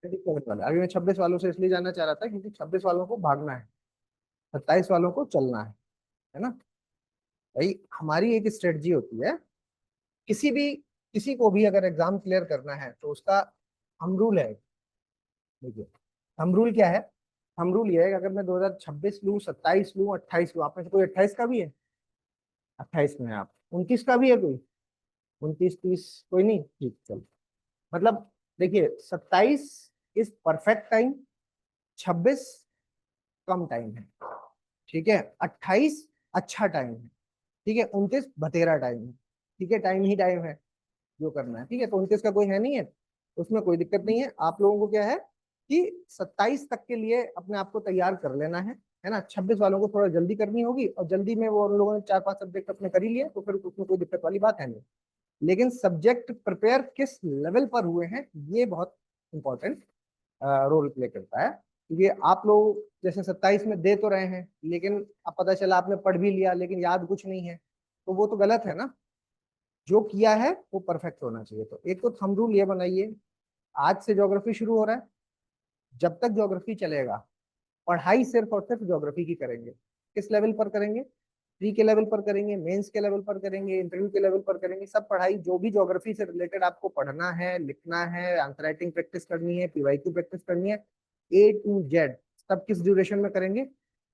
27 वाले, अभी मैं 26 वालों से इसलिए जानना चाह रहा था क्योंकि 26 वालों को भागना है, 27 वालों को चलना है ना। भाई हमारी एक स्ट्रेटजी होती है, किसी भी किसी को भी अगर एग्जाम क्लियर करना है तो उसका हम रूल है। देखिए हम रूल क्या है, हम रूल ये है कि अगर मैं 2026 लूँ, 27 लूँ, 28 लूँ, आप में से कोई 28 का भी है? 28 में है आप, 29 का भी है कोई? 29 30 कोई नहीं, ठीक चल। मतलब देखिए 27 is perfect time, 26 come time है, ठीक है, 28 अच्छा टाइम है, ठीक है, 29 बतेरा टाइम है, ठीक है, टाइम ही टाइम है जो करना है, ठीक है। तो 29 का कोई है नहीं है, उसमें कोई दिक्कत नहीं है। आप लोगों को क्या है कि 27 तक के लिए अपने आप को तैयार कर लेना है ना। 26 वालों को थोड़ा जल्दी करनी होगी, और जल्दी में वो उन लोगों ने 4 5 सब्जेक्ट अपने कर ही लिए, तो फिर उसमें कोई दिक्कत वाली बात है नहीं। लेकिन सब्जेक्ट प्रिपेयर किस लेवल पर हुए हैं, ये बहुत इंपॉर्टेंट रोल प्ले करता है। क्योंकि आप लोग जैसे 27 में दे तो रहे हैं, लेकिन अब पता चला आपने पढ़ भी लिया लेकिन याद कुछ नहीं है, तो वो तो गलत है ना। जो किया है वो परफेक्ट होना चाहिए। तो एक तो थंब रूल ये बनाइए, आज से ज्योग्राफी शुरू हो रहा है, जब तक ज्योग्राफी चलेगा पढ़ाई सिर्फ और सिर्फ ज्योग्राफी की करेंगे। किस लेवल पर करेंगे? प्री के लेवल पर करेंगे, मेंस के लेवल पर करेंगे, इंटरव्यू के लेवल पर करेंगे। सब पढ़ाई जो भी ज्योग्राफी से रिलेटेड आपको पढ़ना है, लिखना है, आंसर राइटिंग प्रैक्टिस करनी है, पीवाईक्यू प्रैक्टिस करनी है, A to Z सब किस ड्यूरेशन में करेंगे?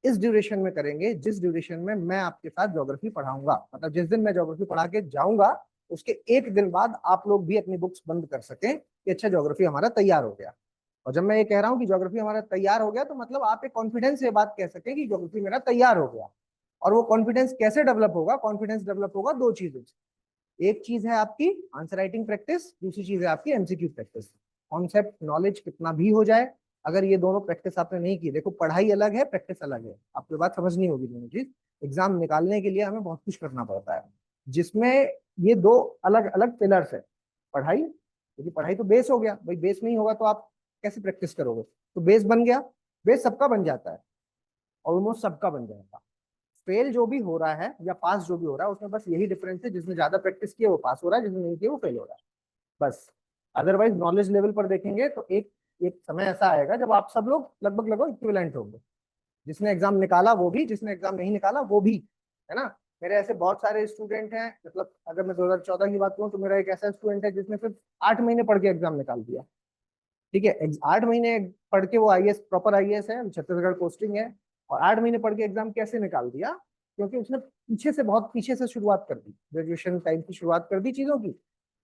इस ड्यूरेशन में करेंगे जिस ड्यूरेशन में मैं आपके साथ ज्योग्राफी पढ़ाऊंगा। मतलब जिस दिन मैं ज्योग्राफी पढ़ा के जाऊंगा, उसके एक दिन बाद आप लोग भी अपनी बुक्स बंद कर सकें कि अच्छा ज्योग्राफी हमारा तैयार हो गया। और जब मैं ये कह रहा हूँ कि ज्योग्राफी हमारा तैयार हो गया, तो मतलब आप एक कॉन्फिडेंस से बात कह सकें कि ज्योग्राफी मेरा तैयार हो गया। और वो कॉन्फिडेंस कैसे डेवलप होगा? कॉन्फिडेंस डेवलप होगा दो चीजों से। एक चीज है आपकी आंसर राइटिंग प्रैक्टिस, दूसरी चीज है आपकी एमसीक्यू प्रैक्टिस। कॉन्सेप्ट नॉलेज कितना भी हो जाए, अगर ये दोनों प्रैक्टिस आपने नहीं की, देखो पढ़ाई अलग है, प्रैक्टिस अलग है, आपको बात समझनी होगी दोनों चीज। एग्जाम निकालने के लिए हमें बहुत कुछ करना पड़ता है, जिसमें ये दो अलग अलग पिलर्स है। पढ़ाई, क्योंकि पढ़ाई तो बेस हो गया भाई, बेस नहीं होगा तो आप कैसे प्रैक्टिस करोगे? तो बेस बन गया, बेस सबका बन जाता है, ऑलमोस्ट सबका बन जाएगा। फेल जो भी हो रहा है या पास जो भी हो रहा है, उसमें बस यही डिफरेंस है, जिसने ज्यादा प्रैक्टिस की है वो पास हो रहा है, जिसने नहीं किया वो फेल हो रहा है, बस। अदरवाइज नॉलेज लेवल पर देखेंगे तो एक एक समय ऐसा आएगा जब आप सब लोग लगभग लगभग इक्विवेलेंट होंगे। जिसने एग्जाम निकाला वो भी, जिसने एग्जाम नहीं निकाला वो भी, है ना। मेरे ऐसे बहुत सारे स्टूडेंट हैं, मतलब अगर मैं 2014 की बात करूँ तो मेरा एक ऐसा स्टूडेंट है जिसने सिर्फ 8 महीने पढ़ के एग्जाम निकाल दिया, ठीक है। 8 महीने पढ़ के वो आईएएस, प्रॉपर आईएएस है, छत्तीसगढ़ पोस्टिंग है। और 8 महीने पढ़ के एग्जाम कैसे निकाल दिया? क्योंकि उसने पीछे से, बहुत पीछे से शुरुआत कर दी, ग्रेजुएशन टाइम की शुरुआत कर दी चीजों की,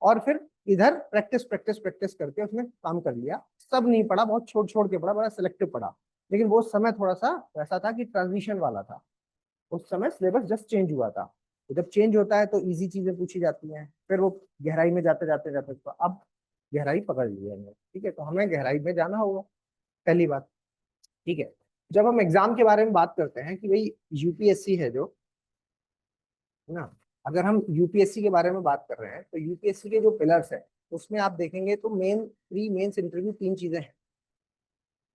और फिर इधर प्रैक्टिस प्रैक्टिस प्रैक्टिस करके उसने काम कर लिया। सब नहीं पढ़ा, बहुत छोड़ छोड़ के पढ़ा, बड़ा सिलेक्टिव पढ़ा। लेकिन वो समय थोड़ा सा वैसा था कि ट्रांजिशन वाला था, उस समय सिलेबस जस्ट चेंज हुआ था। तो जब चेंज होता है तो इजी चीजें पूछी जाती हैं, फिर वो गहराई में जाते जाते जाते, तो अब गहराई पकड़ लिया है, ठीक है। तो हमें गहराई में जाना होगा, पहली बात, ठीक है। जब हम एग्जाम के बारे में बात करते हैं कि भाई यूपीएससी है जो, है ना, अगर हम यूपीएससी के बारे में बात कर रहे हैं तो यूपीएससी के जो पिलर्स है उसमें आप देखेंगे तो मेन, प्री मेंस इंटरव्यू, तीन चीजें हैं।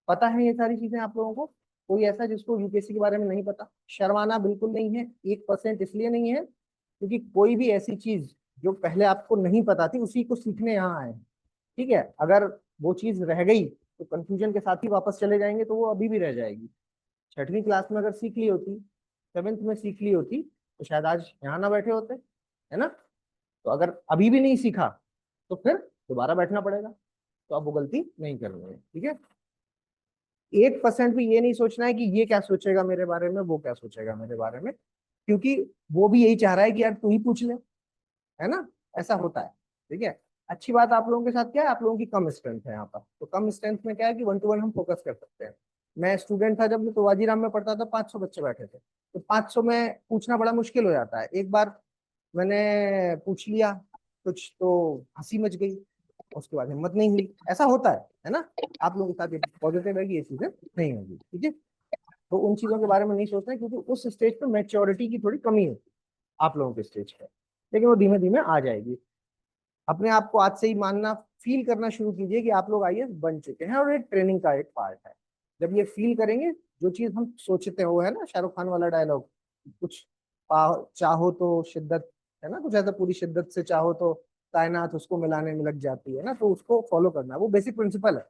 पता है ये सारी चीजें आप लोगों को? कोई ऐसा जिसको यूपीएससी के बारे में नहीं पता? शर्माना बिल्कुल नहीं है, 1% इसलिए नहीं है क्योंकि कोई भी ऐसी चीज जो पहले आपको नहीं पता थी उसी को सीखने यहाँ आए हैं, ठीक है। अगर वो चीज रह गई तो कंफ्यूजन के साथ ही वापस चले जाएंगे, तो वो अभी भी रह जाएगी। 6वीं क्लास में अगर सीख ली होती, 7th में सीख ली होती, तो शायद आज यहाँ ना बैठे होते, है ना। तो अगर अभी भी नहीं सीखा तो फिर दोबारा बैठना पड़ेगा। तो अब वो गलती नहीं करनी है, ठीक है। 1% भी ये नहीं सोचना है कि ये क्या सोचेगा मेरे बारे में, वो क्या सोचेगा मेरे बारे में, क्योंकि वो भी यही चाह रहा है कि यार तू ही पूछ ले, है ना। ऐसा होता है, ठीक है। अच्छी बात आप लोगों के साथ क्या है, आप लोगों की कम स्ट्रेंथ है यहाँ पर, तो कम स्ट्रेंथ में क्या है कि 1 to 1 हम फोकस कर सकते हैं। मैं स्टूडेंट था जब, तो वाजीराम में पढ़ता था, 500 बच्चे बैठे थे, तो 500 में पूछना बड़ा मुश्किल हो जाता है। एक बार मैंने पूछ लिया कुछ तो हंसी मच गई, उसके बाद हिम्मत नहीं हुई, ऐसा होता है ना। आप लोगों के साथ पॉजिटिव है कि ये चीजें नहीं होगी, ठीक है। तो उन चीजों के बारे में नहीं सोचना है, क्योंकि उस स्टेज पे मैच्योरिटी की थोड़ी कमी होती है आप लोगों के स्टेज पे, लेकिन वो धीमे धीमे आ जाएगी। अपने आप को आज से ही मानना, फील करना शुरू कीजिए कि आप लोग आईएएस बन चुके हैं, और ये ट्रेनिंग का एक पार्ट है। जब ये फील करेंगे, जो चीज हम सोचते हो, है ना शाहरुख खान वाला डायलॉग, कुछ चाहो तो शिद्दत, है ना, कुछ ऐसा, पूरी शिद्दत से चाहो तो कायनात उसको मिलाने में लग जाती है ना, तो उसको फॉलो करना, वो बेसिक प्रिंसिपल है।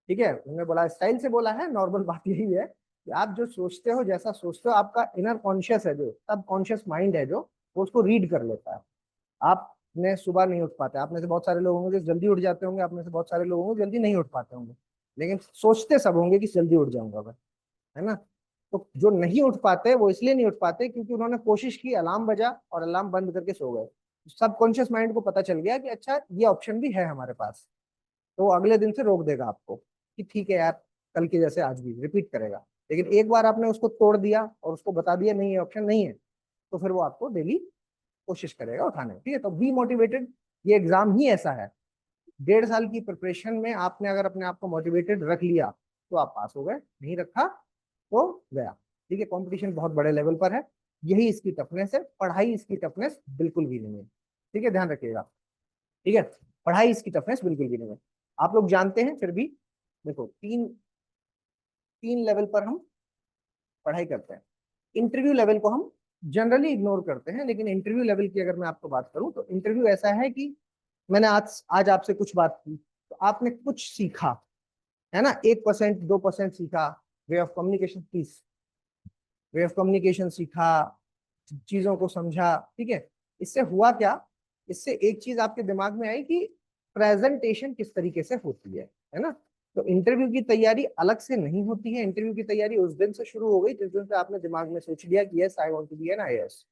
ठीक है, उन्होंने बोला स्टाइल से बोला है, नॉर्मल बात यही है कि आप जो सोचते हो, जैसा सोचते हो, आपका इनर कॉन्शियस है, जो सब कॉन्शियस माइंड है, जो वो उसको रीड कर लेता है। आप ने सुबह नहीं उठ पाते, आप में से बहुत सारे लोग होंगे जो जल्दी उठ जाते होंगे, आप में से बहुत सारे लोग होंगे जल्दी नहीं उठ पाते होंगे, लेकिन सोचते सब होंगे कि जल्दी उठ जाऊंगा मैं, है ना। तो जो नहीं उठ पाते वो इसलिए नहीं उठ पाते क्योंकि उन्होंने कोशिश की, अलार्म बजा और अलार्म बंद करके सो गए। सबकॉन्शियस माइंड को पता चल गया कि अच्छा ये ऑप्शन भी है हमारे पास, तो वो अगले दिन से रोक देगा आपको कि ठीक है यार, कल के जैसे आज भी रिपीट करेगा। लेकिन एक बार आपने उसको तोड़ दिया और उसको बता दिया नहीं ये ऑप्शन नहीं है, तो फिर वो आपको डेली कोशिश करेगा उठाने की। ठीक है, तो बी मोटिवेटेड, ये एग्जाम ही ऐसा है। 1.5 साल की प्रिपरेशन में आपने अगर अपने आप को मोटिवेटेड रख लिया तो आप पास हो गए, नहीं रखा तो गया। ठीक है, कंपटीशन बहुत बड़े लेवल पर है, यही इसकी टफनेस है, पढ़ाई इसकी टफनेस बिल्कुल भी नहीं है। ठीक है, ध्यान रखिएगा। ठीक है, पढ़ाई इसकी टफनेस बिल्कुल भी नहीं है, आप लोग जानते हैं। फिर भी देखो, तीन तीन लेवल पर हम पढ़ाई करते हैं। इंटरव्यू लेवल को हम जनरली इग्नोर करते हैं, लेकिन इंटरव्यू लेवल की अगर मैं आपको बात करूं तो इंटरव्यू ऐसा है कि मैंने आज आज आपसे कुछ बात की तो आपने कुछ सीखा, है ना, 1% 2% सीखा, way of communication, please, way of communication सीखा, चीजों को समझा। ठीक है, इससे हुआ क्या, इससे एक चीज आपके दिमाग में आई कि प्रेजेंटेशन किस तरीके से होती है ना। तो इंटरव्यू की तैयारी अलग से नहीं होती है, इंटरव्यू की तैयारी उस दिन से शुरू हो गई जिस दिन से आपने दिमाग में सोच लिया कि yes I want to be an IAS.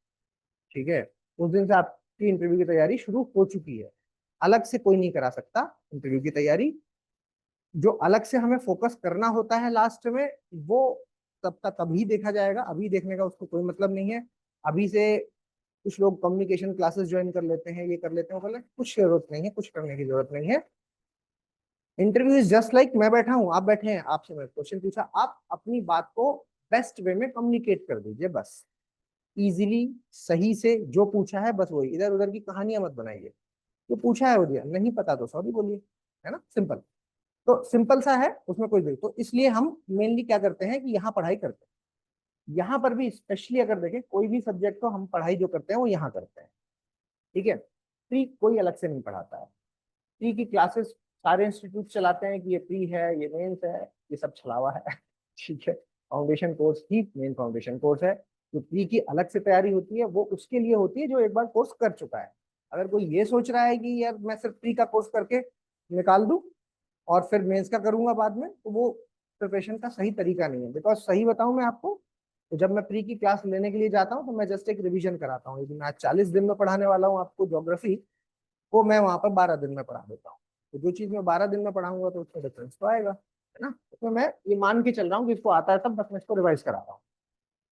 ठीक है, उस दिन से आपकी इंटरव्यू की तैयारी शुरू हो चुकी है, अलग से कोई नहीं करा सकता इंटरव्यू की तैयारी। जो अलग से हमें फोकस करना होता है लास्ट में, वो तब का तभी देखा जाएगा, अभी देखने का उसको कोई मतलब नहीं है। अभी से कुछ लोग कम्युनिकेशन क्लासेस ज्वाइन कर लेते हैं, ये कर लेते हैं, वो कर लेते हैं, कुछ जरूरत नहीं है, कुछ करने की जरूरत नहीं है। इंटरव्यू इज जस्ट लाइक, मैं बैठा हूँ, आप बैठे हैं, आपसे मैं क्वेश्चन पूछा, आप अपनी बात को बेस्ट वे में कम्युनिकेट कर दीजिए बस, इजीली, सही से, जो पूछा है बस वही, इधर उधर की कहानियां मत बनाइए। जो पूछा है वो दिया, नहीं पता तो सॉरी बोलिए, है ना, सिंपल। तो सिंपल सा है, उसमें कोई नहीं। तो इसलिए हम मेनली क्या करते हैं कि यहाँ पढ़ाई करते हैं, यहाँ पर भी स्पेशली अगर देखें कोई भी सब्जेक्ट को हम पढ़ाई जो करते हैं वो यहाँ करते हैं। ठीक है, प्री कोई अलग से नहीं पढ़ाता है, प्री की क्लासेस सारे इंस्टीट्यूट चलाते हैं कि ये प्री है, ये मेंस है, ये सब छलावा है। ठीक है, फाउंडेशन कोर्स ही मेन फाउंडेशन कोर्स है। जो प्री की अलग से तैयारी होती है वो उसके लिए होती है जो एक बार कोर्स कर चुका है। अगर कोई ये सोच रहा है कि यार मैं सिर्फ प्री का कोर्स करके निकाल दूं और फिर मेंस का करूंगा बाद में, तो वो प्रिपरेशन का सही तरीका नहीं है। बिकॉज सही बताऊं मैं आपको, तो जब मैं प्री की क्लास लेने के लिए जाता हूँ तो मैं जस्ट एक रिवीजन कराता हूँ। यदि मैं आज 40 दिन में पढ़ाने वाला हूँ आपको ज्योग्राफी, वो मैं वहां पर 12 दिन में पढ़ा देता हूँ। तो जो चीज मैं 12 दिन में पढ़ाऊंगा तो उसका डिफरेंस तो आएगा, है ना। तो मैं ये मान के चल रहा हूँ कि इसको आता है, तब बस मैं इसको रिवाइज करा रहा हूँ,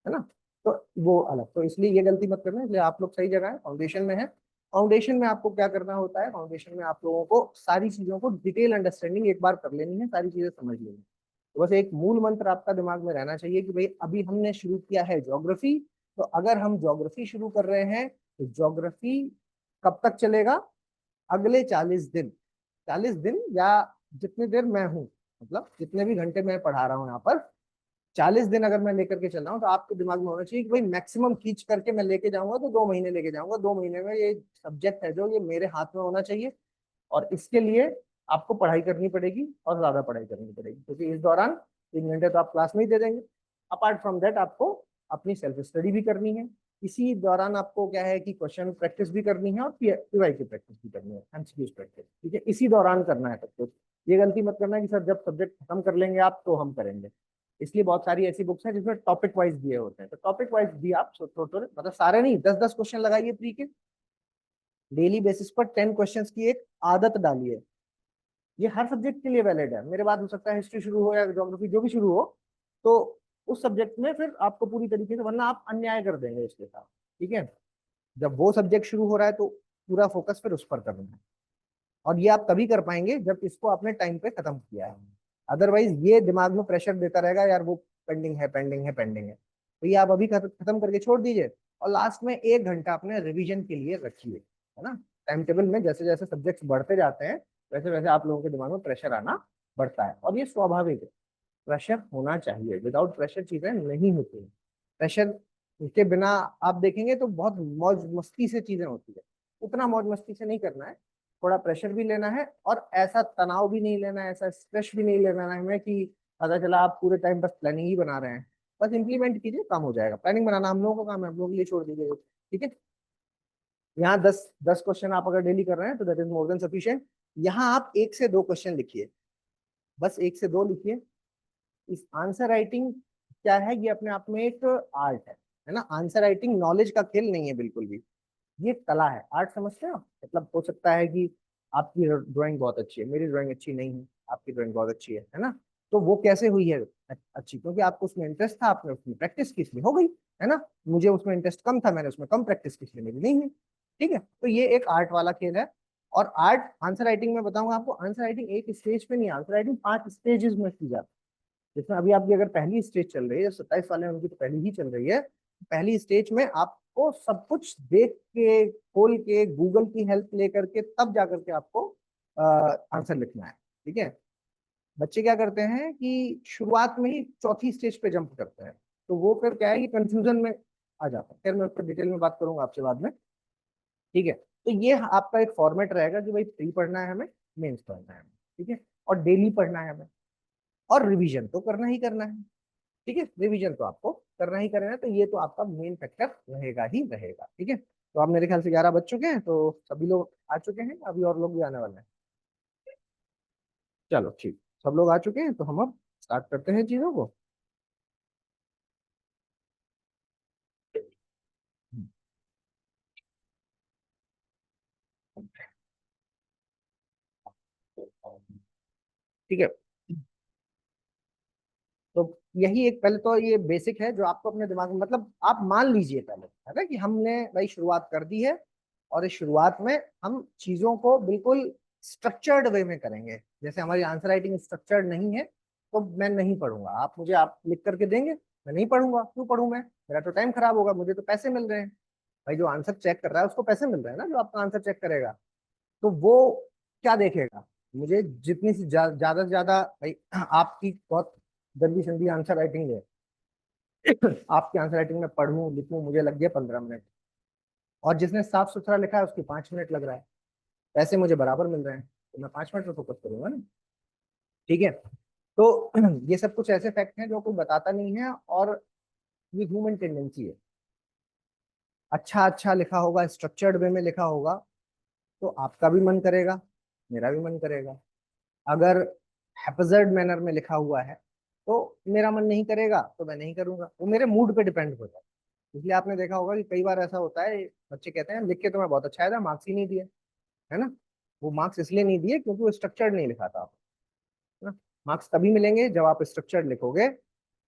है ना। तो वो अलग, तो इसलिए ये गलती मत करना। इसलिए आप लोग सही जगह है, फाउंडेशन में है। फाउंडेशन में आपको क्या करना होता है, फाउंडेशन में आप लोगों को सारी चीजों को डिटेल अंडरस्टैंडिंग एक बार कर लेनी है, सारी चीजें समझ लेनी है। तो बस एक मूल मंत्र आपका दिमाग में रहना चाहिए कि भाई अभी हमने शुरू किया है ज्योग्राफी, तो अगर हम ज्योग्राफी शुरू कर रहे हैं तो ज्योग्राफी कब तक चलेगा, अगले 40 दिन, 40 दिन या जितनी देर मैं हूँ, मतलब जितने भी घंटे मैं पढ़ा रहा हूँ यहाँ पर, 40 दिन अगर मैं लेकर के चल रहा हूँ, तो आपके दिमाग में होना चाहिए कि भाई मैक्सिमम खींच करके मैं लेके जाऊंगा तो 2 महीने लेके जाऊंगा, 2 महीने में ये सब्जेक्ट है जो ये मेरे हाथ में होना चाहिए। और इसके लिए आपको पढ़ाई करनी पड़ेगी और ज्यादा पढ़ाई करनी पड़ेगी, क्योंकि इस दौरान 3 घंटे तो आप क्लास में ही दे देंगे। अपार्ट फ्रॉम दैट आपको अपनी सेल्फ स्टडी भी करनी है, इसी दौरान आपको क्या है कि क्वेश्चन प्रैक्टिस भी करनी है और पीवाई की प्रैक्टिस भी करनी है, एमसीक्यूज प्रैक्टिस। ठीक है, इसी दौरान करना है सब कुछ। ये गलती मत करना कि सर जब सब्जेक्ट खत्म कर लेंगे आप तो हम करेंगे। इसलिए बहुत सारी ऐसी बुक्स हैं जिसमें टॉपिक वाइज दिए होते हैं, तो टॉपिक वाइज भी आप थोड़े मतलब सारे नहीं, 10-10 क्वेश्चन लगाइए प्री के, डेली बेसिस पर 10 क्वेश्चन की एक आदत डालिए। ये हर सब्जेक्ट के लिए वैलिड है, मेरे बाद हो सकता है हिस्ट्री शुरू हो या ज्योग्राफी जो भी शुरू हो, तो उस सब्जेक्ट में फिर आपको पूरी तरीके से, वरना आप अन्याय कर देंगे इसके साथ। ठीक है, जब वो सब्जेक्ट शुरू हो रहा है तो पूरा फोकस फिर उस पर करना है, और ये आप तभी कर पाएंगे जब इसको आपने टाइम पे खत्म किया है। अदरवाइज ये दिमाग में प्रेशर देता रहेगा, यार वो पेंडिंग है, पेंडिंग है, पेंडिंग है, तो ये आप अभी खत्म करके छोड़ दीजिए। और लास्ट में 1 घंटा अपने रिवीजन के लिए रखिए, है ना। टाइम टेबल में जैसे जैसे सब्जेक्ट्स बढ़ते जाते हैं वैसे वैसे आप लोगों के दिमाग में प्रेशर आना बढ़ता है, और ये स्वाभाविक है। प्रेशर होना चाहिए, विदाउट प्रेशर चीजें नहीं होती हैं। प्रेशर के बिना आप देखेंगे तो बहुत मौज मस्ती से चीजें होती है, उतना मौज मस्ती से नहीं करना है। थोड़ा प्रेशर भी लेना है और ऐसा तनाव भी नहीं लेना है, ऐसा स्ट्रेस भी नहीं लेना है हमें कि पता चला आप पूरे टाइम बस प्लानिंग ही बना रहे हैं। बस इंप्लीमेंट कीजिए, काम हो जाएगा। प्लानिंग बनाना हम लोगों का काम है, हम लोगों के लिए छोड़ दीजिए, ठीक है। यहाँ 10 क्वेश्चन आप अगर डेली कर रहे हैं तो that is more than sufficient. यहाँ आप 1 से 2 क्वेश्चन लिखिए, बस 1 से 2 लिखिए। इस आंसर राइटिंग क्या है, ये अपने आप में एक आर्ट है ना। आंसर राइटिंग नॉलेज का खेल नहीं है बिल्कुल भी, ये कला है, आर्ट समझते हो। मतलब हो सकता है कि आपकी ड्राइंग बहुत अच्छी है, मेरी ड्राइंग अच्छी नहीं है, आपकी ड्राइंग बहुत अच्छी है ना। तो वो कैसे हुई है अच्छी, क्योंकि आपको उसमें इंटरेस्ट था, आपने उसमें प्रैक्टिस की, इसलिए हो गई, है ना। मुझे उसमें इंटरेस्ट कम था, मैंने उसमें कम प्रैक्टिस की, इसलिए मेरी नहीं हुई। ठीक है, तो ये एक आर्ट वाला खेल है। और आर्ट आंसर राइटिंग में बताऊंगा आपको, आंसर राइटिंग एक स्टेज पे नहीं, आंसर राइटिंग 5 स्टेजेस में की जाती है। जिसमें अभी आपकी अगर पहली स्टेज चल रही है, 27 वाले में उनकी तो पहली ही चल रही है। पहली स्टेज में आपको सब कुछ देख के, खोल के, गूगल की हेल्प लेकर के, तब जाकर के आपको आंसर लिखना है। ठीक है, बच्चे क्या करते हैं कि शुरुआत में ही चौथी स्टेज पे जंप करते हैं, तो वो फिर क्या है कि कंफ्यूजन में आ जाता है। फिर मैं उस पर डिटेल में बात करूंगा आपसे बाद में। ठीक है, तो ये आपका एक फॉर्मेट रहेगा कि भाई प्री पढ़ना है हमें, मेंस पढ़ना है हमें, ठीक है, और डेली पढ़ना है हमें, और रिवीजन तो करना ही करना है। ठीक है, रिवीजन तो आपको करना ही करना है, तो ये तो आपका मेन फैक्टर रहेगा ही रहेगा। ठीक है, तो आप मेरे ख्याल से 11 बज चुके हैं, तो सभी लोग आ चुके हैं, अभी और लोग भी आने वाले हैं। चलो ठीक, सब लोग आ चुके हैं, तो हम अब स्टार्ट करते हैं चीजों को। ठीक है, तो यही एक, पहले तो ये बेसिक है जो आपको अपने दिमाग में, मतलब आप मान लीजिए पहले, है ना, कि हमने भाई शुरुआत कर दी है, और इस शुरुआत में हम चीजों को बिल्कुल स्ट्रक्चर्ड वे में करेंगे। जैसे हमारी आंसर राइटिंग स्ट्रक्चर्ड नहीं है, तो मैं नहीं पढ़ूंगा। आप लिख करके देंगे, मैं नहीं पढ़ूंगा, क्यों पढ़ूं मैं, मेरा तो टाइम खराब होगा, मुझे तो पैसे मिल रहे हैं। भाई जो आंसर चेक कर रहा है उसको पैसे मिल रहे हैं ना, जो आपका आंसर चेक करेगा। तो वो क्या देखेगा, मुझे जितनी सी ज्यादा से ज्यादा, भाई आपकी बहुत गंदी संदी आंसर राइटिंग है, आपकी आंसर राइटिंग में पढ़ूं लिखूं मुझे लग गया 15 मिनट, और जिसने साफ सुथरा लिखा है उसकी 5 मिनट लग रहा है, पैसे मुझे बराबर मिल रहे हैं, तो मैं 5 मिनट में फोकस करूंगा ना। ठीक है, तो ये सब कुछ ऐसे फैक्ट हैं जो कोई बताता नहीं है, और ये ह्यूमन टेंडेंसी है। अच्छा अच्छा लिखा होगा, स्ट्रक्चर्ड वे में लिखा होगा, तो आपका भी मन करेगा, मेरा भी मन करेगा। अगर हैप्पजर्ड मैनर में लिखा हुआ है तो मेरा मन नहीं करेगा, तो मैं नहीं करूंगा, वो मेरे मूड पे डिपेंड होता है। इसलिए आपने देखा होगा कि कई बार ऐसा होता है, बच्चे कहते हैं लिख के तो मैं बहुत अच्छा आया था, मार्क्स ही नहीं दिए, है ना। वो मार्क्स इसलिए नहीं दिए क्योंकि वो स्ट्रक्चर्ड नहीं लिखा था, है ना। मार्क्स तभी मिलेंगे जब आप स्ट्रक्चर्ड लिखोगे।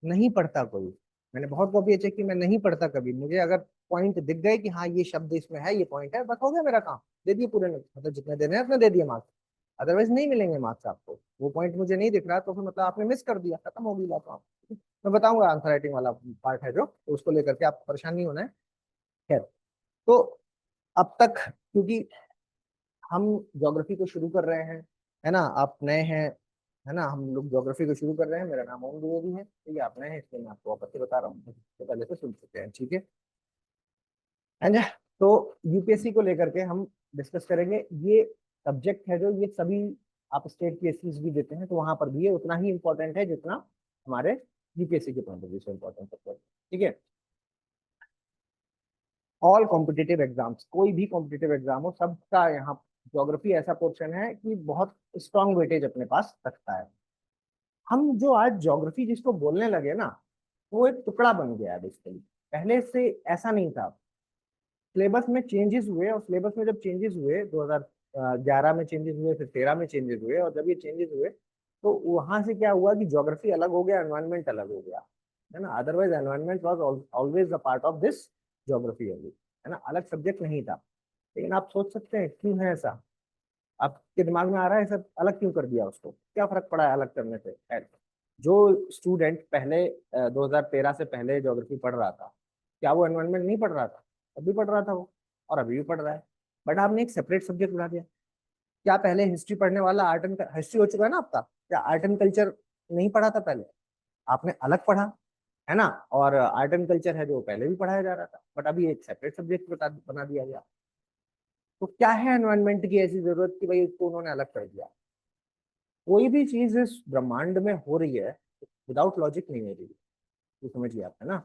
नहीं पढ़ता कोई, मैंने बहुत कॉपी चेक की, मैं नहीं पढ़ता कभी। मुझे अगर पॉइंट दिख गए कि हाँ ये शब्द इसमें है, ये पॉइंट है, बस हो गया मेरा काम, दे दिए पूरे, मतलब जितने देने हैं उतने दे दिए मार्क्स। अदरवाइज नहीं मिलेंगे मार्क्स आपको, वो पॉइंट मुझे नहीं दिख रहा तो फिर मतलब आपने मिस कर दिया, खत्म हो गई बात। आप, मैं बताऊंगा आंसर राइटिंग वाला पार्ट है जो, तो उसको लेकर के आपको परेशान नहीं होना है। खैर, तो अब तक क्योंकि हम ज्योग्राफी को शुरू कर रहे हैं, है ना, आप नए हैं, है ना, हम लोग ज्योग्राफी को शुरू कर रहे हैं। मेरा नाम ओम द्विवेदी है, तो ये आप नए हैं इसलिए मैं आपको वापस से बता रहा हूँ, तो पहले से सुन चुके हैं, ठीक है। एंड तो यूपीएससी को लेकर के हम डिस्कस करेंगे। ये सब्जेक्ट है जो, ये सभी आप स्टेट पीएससी भी देते हैं तो वहां पर भी ये उतना ही इंपॉर्टेंट है जितना हमारे यूपीएससी के पॉइंट ऑफ व्यू से इंपॉर्टेंट है, ठीक है। ऑल कॉम्पिटिटिव एग्जाम्स, कोई भी कॉम्पिटिटिव एग्जाम हो, सबका यहाँ ज्योग्राफी ऐसा पोर्शन है कि बहुत स्ट्रॉन्ग वेटेज अपने पास रखता है। हम जो आज ज्योग्राफी जिसको बोलने लगे ना, वो एक टुकड़ा बन गया है बेसिकली, पहले से ऐसा नहीं था। सिलेबस में चेंजेस हुए, और सिलेबस में जब चेंजेस हुए 2011 में चेंजेस हुए, फिर 13 में चेंजेस हुए, और जब ये चेंजेस हुए तो वहां से क्या हुआ कि ज्योग्राफी अलग हो गया, एनवायरनमेंट अलग हो गया, है ना। Otherwise environment was always a part of this geography only, है ना, अलग सब्जेक्ट नहीं था। लेकिन आप सोच सकते हैं क्यों है ऐसा, आपके दिमाग में आ रहा है सब अलग क्यों कर दिया, उसको क्या फर्क पड़ा है अलग करने से। जो स्टूडेंट पहले 2013 से पहले ज्योग्राफी पढ़ रहा था, क्या वो एनवायरनमेंट नहीं पढ़ रहा था, अभी पढ़ रहा था वो, और अभी भी पढ़ रहा है। बट आपने एक सेपरेट सब्जेक्ट बना दिया। क्या पहले हिस्ट्री पढ़ने वाला आर्ट एंड हिस्ट्री हो चुका है ना आपका, क्या आर्ट एंड कल्चर नहीं पढ़ा था पहले, आपने अलग पढ़ा, है ना। और आर्ट एंड कल्चर है जो पहले भी पढ़ाया जा रहा था, बट अभी एक सेपरेट सब्जेक्ट बना दिया गया। तो क्या है एनवायरनमेंट की ऐसी जरूरत कि भाई उसको उन्होंने अलग कर दिया? कोई भी चीज इस ब्रह्मांड में हो रही है विदाउट लॉजिक नहीं हो रही, ये समझिए आप, है ना।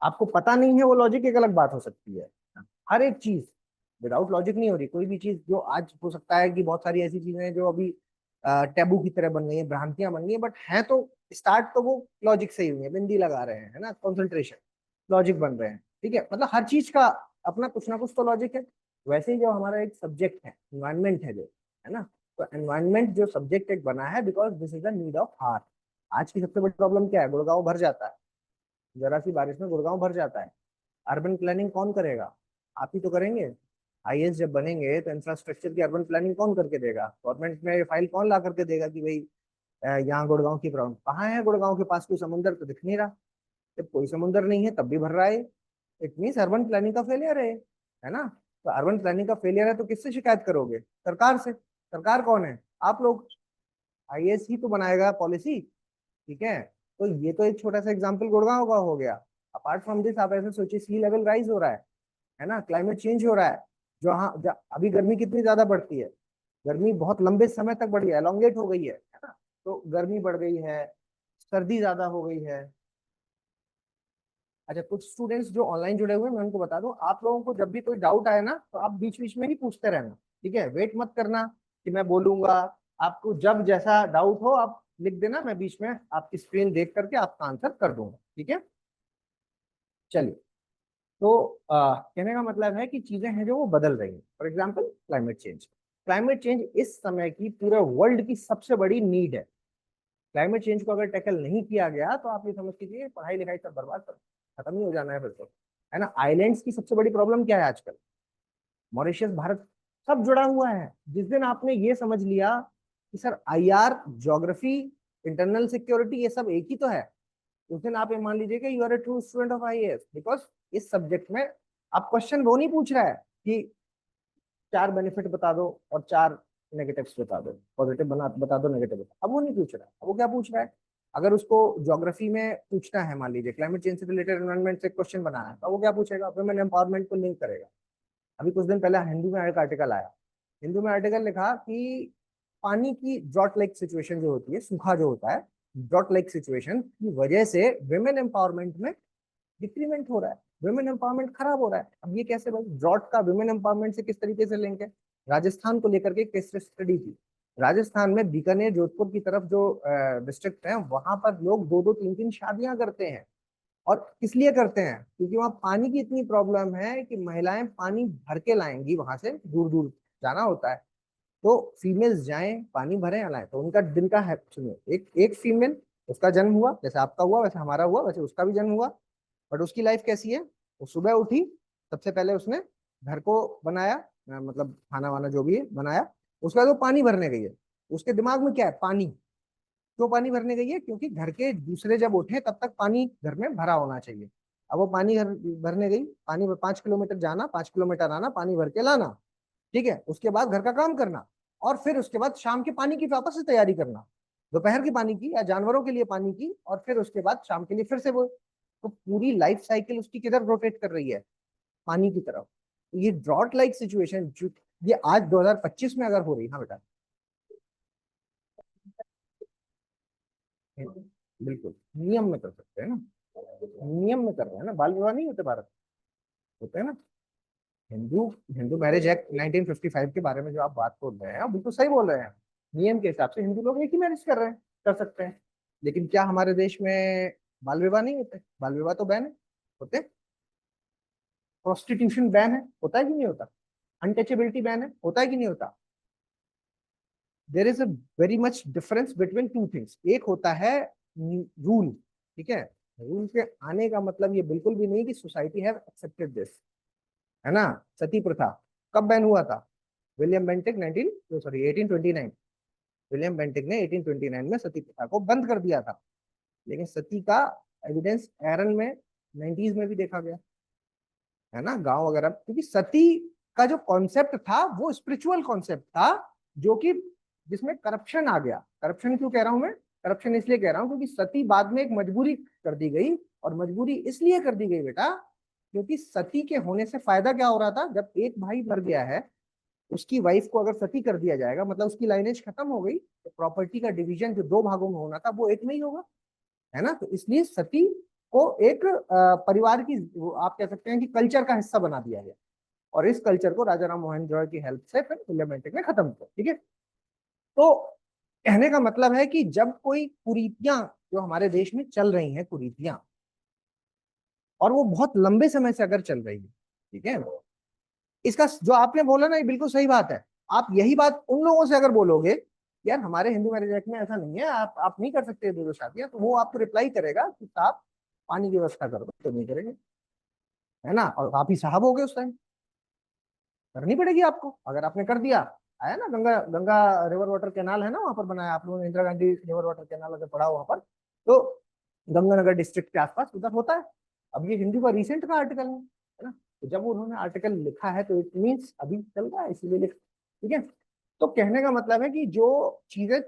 आपको पता नहीं है वो लॉजिक एक अलग बात हो सकती है। हर एक चीज विदाउट लॉजिक नहीं हो रही। कोई भी चीज जो आज हो सकता है कि बहुत सारी ऐसी चीजें हैं जो अभी टैबू की तरह बन गई है, भ्रांतियां बन गई है, बट है तो स्टार्ट तो वो लॉजिक से ही हुई है। बिंदी लगा रहे हैं, है ना, कॉन्सेंट्रेशन, लॉजिक बन रहे हैं। ठीक है, मतलब हर चीज का अपना कुछ ना कुछ तो लॉजिक है। वैसे ही जो हमारा एक सब्जेक्ट है इन्वायरमेंट है जो, है ना, तो एनवायरनमेंट जो सब्जेक्ट एक बना है because this is the need of heart. आज की सबसे बड़ी प्रॉब्लम क्या है? गुड़गांव भर जाता है, जरा सी बारिश में गुड़गांव भर जाता है। अर्बन प्लानिंग कौन करेगा? आप ही तो करेंगे। आईएएस जब बनेंगे तो इंफ्रास्ट्रक्चर की अर्बन प्लानिंग कौन करके देगा? गवर्नमेंट में फाइल कौन ला करके देगा कि भाई यहाँ गुड़गांव की प्रॉब्लम कहाँ है? गुड़गांव के पास कोई समुंदर तो दिख नहीं रहा। जब कोई समुंदर नहीं है तब भी भर रहा है, इट मीन्स अर्बन प्लानिंग का फेलियर है ना। तो अर्बन प्लानिंग का फेलियर है तो किससे शिकायत करोगे? सरकार से। सरकार कौन है? आप लोग। आईएएस ही तो बनाएगा पॉलिसी। ठीक है, तो ये तो एक छोटा सा एग्जाम्पल गुड़गांव का हो गया। अपार्ट फ्रॉम दिस आप ऐसे सोचिए, सी लेवल राइज हो रहा है ना, क्लाइमेट चेंज हो रहा है। जो हाँ अभी गर्मी कितनी ज्यादा बढ़ती है, गर्मी बहुत लंबे समय तक बढ़ी है, एलोंगेट हो गई है ना। तो गर्मी बढ़ गई है, सर्दी ज्यादा हो गई है। अच्छा, कुछ स्टूडेंट्स जो ऑनलाइन जुड़े हुए हैं मैं उनको बता दूं, आप लोगों को जब भी कोई डाउट आए ना तो आप बीच बीच में ही पूछते रहना। ठीक है, वेट मत करना कि मैं बोलूंगा। आपको जब जैसा डाउट हो आप लिख देना, मैं बीच में आपकी स्क्रीन देख करके आपका आंसर कर दूंगा। ठीक है, चलिए। तो कहने का मतलब है कि चीजें हैं जो वो बदल रही हैं। For example climate change. Climate change इस समय की पूरे वर्ल्ड की सबसे बड़ी नीड है। क्लाइमेट चेंज को अगर टैकल नहीं किया गया तो आप ये समझ लीजिए पढ़ाई लिखाई सब बर्बाद कर, खत्म ही हो जाना है फिर तो, है ना। आइलैंड्स की सबसे बड़ी प्रॉब्लम क्या है आजकल? मॉरिशस, भारत, सब जुड़ा हुआ है। जिस दिन आपने ये समझ लिया कि sir IR, geography, internal security ये सब एक ही तो है, उस दिन आप ये मान लीजिए कि you are a true student of IAS. Because इस सब्जेक्ट में आप क्वेश्चन वो नहीं पूछ रहा है कि चार बेनिफिट बता दो और चार नेगेटिव्स बता दो, पॉजिटिव बना बता दो, नेगेटिव बता, अब वो नहीं पूछ रहा है। अब वो क्या पूछ रहा है? अगर उसको ज्योग्राफी में पूछना है, मान लीजिए क्लाइमेट चेंज से रिलेटेड एनवायरमेंट से क्वेश्चन बनाना है, तो वो क्या पूछेगा? वुमेन एम्पावरमेंट को लिंक करेगा। अभी कुछ दिन पहले हिंदू में एक आर्टिकल आया, हिंदू में आर्टिकल लिखा कि पानी की ड्रॉट लाइक सिचुएशन जो होती है, सूखा जो होता है, ड्रॉट लाइक सिचुएशन की वजह से वुमेन एम्पावरमेंट में डिक्रीमेंट हो रहा है, वुमेन एम्पावरमेंट खराब हो रहा है। अब ये कैसे भाई? ड्रॉट का वुमेन एम्पावरमेंट से किस तरीके से लिंक है? राजस्थान को लेकर के केस स्टडी की। राजस्थान में बीकानेर, जोधपुर की तरफ जो डिस्ट्रिक्ट है, वहां पर लोग दो दो तीन तीन शादियां करते हैं। और किस लिए करते हैं? क्योंकि वहां पानी की इतनी प्रॉब्लम है कि महिलाएं पानी भर के लाएंगी, वहां से दूर दूर जाना होता है। तो फीमेल्स जाएं पानी भरें या लाएं, तो उनका दिन का है। सुनिए, एक एक फीमेल, उसका जन्म हुआ, जैसे आपका हुआ वैसे हमारा हुआ, वैसे उसका भी जन्म हुआ। बट उसकी लाइफ कैसी है? वो सुबह उठी, सबसे पहले उसने घर को बनाया, मतलब खाना वाना जो भी है बनाया। उसके बाद वो पानी भरने गई है। उसके दिमाग में क्या है? पानी। क्यों पानी भरने गई है? क्योंकि घर के दूसरे जब उठे तब तक पानी घर में भरा होना चाहिए। अब वो पानी घर भरने गई, पानी 5 किलोमीटर जाना, 5 किलोमीटर आना, पानी भर के लाना। ठीक है, उसके बाद घर का काम करना, और फिर उसके बाद शाम के पानी की वापस से तैयारी करना, दोपहर की पानी की या जानवरों के लिए पानी की, और फिर उसके बाद शाम के लिए फिर से वो। तो पूरी लाइफ साइकिल उसकी किधर रोटेट कर रही है? पानी की तरफ। तो ये ड्रॉट लाइक सिचुएशन जो ये आज 2025 में अगर हो रही, हाँ बेटा, बिल्कुल नियम में कर सकते हैं ना, नियम में कर रहे हैं ना, बाल विवाह नहीं होते भारत में, होते हैं ना। हिंदू हिंदू मैरिज एक्ट 1955 के बारे में जो आप बात बोल रहे हैं, आप बिल्कुल सही बोल रहे हैं। नियम के हिसाब से हिंदू लोग एक ही मैरिज कर रहे हैं, कर सकते हैं। लेकिन क्या हमारे देश में बाल विवाह नहीं होते? बाल विवाह तो बैन है, होते। प्रोस्टिट्यूशन बैन है, होता है कि नहीं होता? अनटचेबिलिटी बैन है, होता है कि नहीं होता? There is a very much difference between two things. एक होता है रूल, ठीक है। रूल के आने का मतलब ये बिल्कुल भी नहीं कि सोसाइटी हैव एक्सेप्टेड दिस, है ना। सती प्रथा कब बैन हुआ था? विलियम बेंटिक 1829, विलियम बेंटिक ने 1829 में सती प्रथा को बंद कर दिया था। लेकिन सती का एविडेंस एरन में 90s में भी देखा गया, है ना, गांव वगैरह। क्योंकि सती का जो कॉन्सेप्ट था वो स्पिरिचुअल कॉन्सेप्ट था, जो कि जिसमें करप्शन आ गया। करप्शन क्यों कह रहा हूं मैं? करप्शन इसलिए कह रहा हूं क्योंकि सती बाद में एक मजबूरी कर दी गई, और मजबूरी इसलिए कर दी गई बेटा क्योंकि सती के होने से फायदा क्या हो रहा था? जब एक भाई मर गया है उसकी वाइफ को अगर सती कर दिया जाएगा, मतलब उसकी लाइनेज खत्म हो गई, तो प्रॉपर्टी का डिवीजन जो दो भागों में होना था वो एक में ही होगा, है ना। तो इसलिए सती को एक परिवार की, आप कह सकते हैं कि कल्चर का हिस्सा बना दिया गया, और इस कल्चर को राजा राम मोहन रॉय की हेल्प से फिर विलियम ने खत्म किया। ठीक है, तो कहने का मतलब है कि जब कोई कुरीतियां जो हमारे देश में चल रही हैं, कुरीतियां, और वो बहुत लंबे समय से अगर चल रही है, ठीक है, इसका जो आपने बोला ना, ये बिल्कुल सही बात है। आप यही बात उन लोगों से अगर बोलोगे, यार हमारे हिंदू मैरिज एक्ट में ऐसा नहीं है, आप नहीं कर सकते दो दो शादियां, तो वो आपको रिप्लाई करेगा कि साहब पानी की व्यवस्था कर दो, तो नहीं करेंगे, है ना। और आप ही साहब हो गए उस टाइम, करनी पड़ेगी आपको। अगर आपने कर दिया, आया ना, Ganga Ganga river water canal है ना वहां पर बनाया, आप लोगों ने Indira Gandhi river water canal अगर पढ़ा वहां पर, तो गंगानगर डिस्ट्रिक्ट के आसपास उधर होता है। अब ये हिंदू का रिसेंट का आर्टिकल है ना, तो जब उन्होंने आर्टिकल लिखा है तो इट मीन्स अभी चल रहा है, इसीलिए लिख, ठीक है। तो कहने का मतलब है कि जो चीजें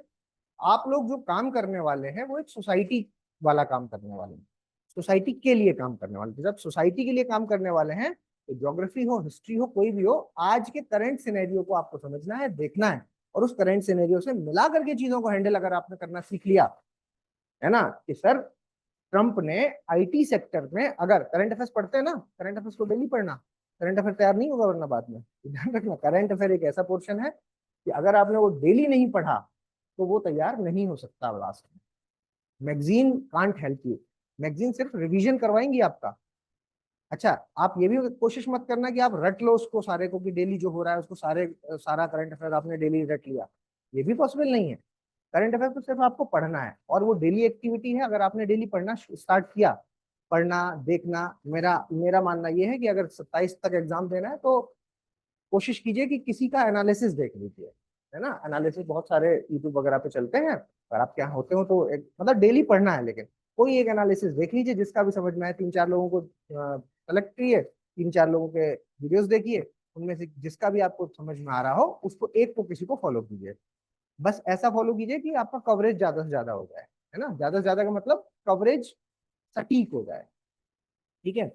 आप लोग जो काम करने वाले हैं वो एक सोसाइटी वाला काम करने वाले हैं, सोसाइटी के लिए काम करने वाले हैं। जब सोसाइटी के लिए काम करने वाले हैं, तो ज्योग्राफी हो, हिस्ट्री हो, कोई भी हो, आज के करंट सिनेरियो को आपको समझना है, देखना है, और उस करंट सिनेरियो से मिला करके चीजों को हैंडल अगर आपने करना सीख लिया, है ना, कि सर ट्रंप ने आईटी सेक्टर में, अगर करंट अफेयर्स पढ़ते हैं ना, करंट अफेयर्स को डेली पढ़ना, करंट अफेयर तैयार नहीं होगा वरना बाद में, ध्यान रखना। करंट अफेयर एक ऐसा पोर्शन है कि अगर आपने वो डेली नहीं पढ़ा तो वो तैयार नहीं हो सकता लास्ट में। Magazine can't help you, magazine सिर्फ रिवीजन करवाएंगी आपका। अच्छा, आप ये भी कोशिश मत करना कि आप रट लो उसको सारे को, कि डेली जो हो रहा है उसको सारा करंट अफेयर आपने डेली रट लिया, ये भी पॉसिबल नहीं है। करंट अफेयर तो सिर्फ आपको पढ़ना है, और वो डेली एक्टिविटी है। अगर आपने डेली पढ़ना स्टार्ट किया, पढ़ना देखना, मेरा मेरा मानना ये है कि अगर 27 तक एग्जाम देना है तो कोशिश कीजिए कि किसी का एनालिसिस देख लीजिए, है ना। एनालिसिस बहुत सारे यूट्यूब वगैरह पे चलते हैं, अगर आपके यहाँ होते हो तो एक, मतलब डेली पढ़ना है, लेकिन कोई एक एनालिसिस देख लीजिए जिसका भी समझ में आए। तीन चार लोगों को सेलेक्ट करिए, तीन चार लोगों के वीडियोस देखिए, उनमें से जिसका भी आपको समझ में आ रहा हो उसको, एक को किसी को फॉलो कीजिए। बस ऐसा फॉलो कीजिए कि आपका कवरेज ज्यादा से ज्यादा हो जाए, है ना। ज्यादा से ज्यादा का मतलब कवरेज सटीक हो जाए, ठीक है।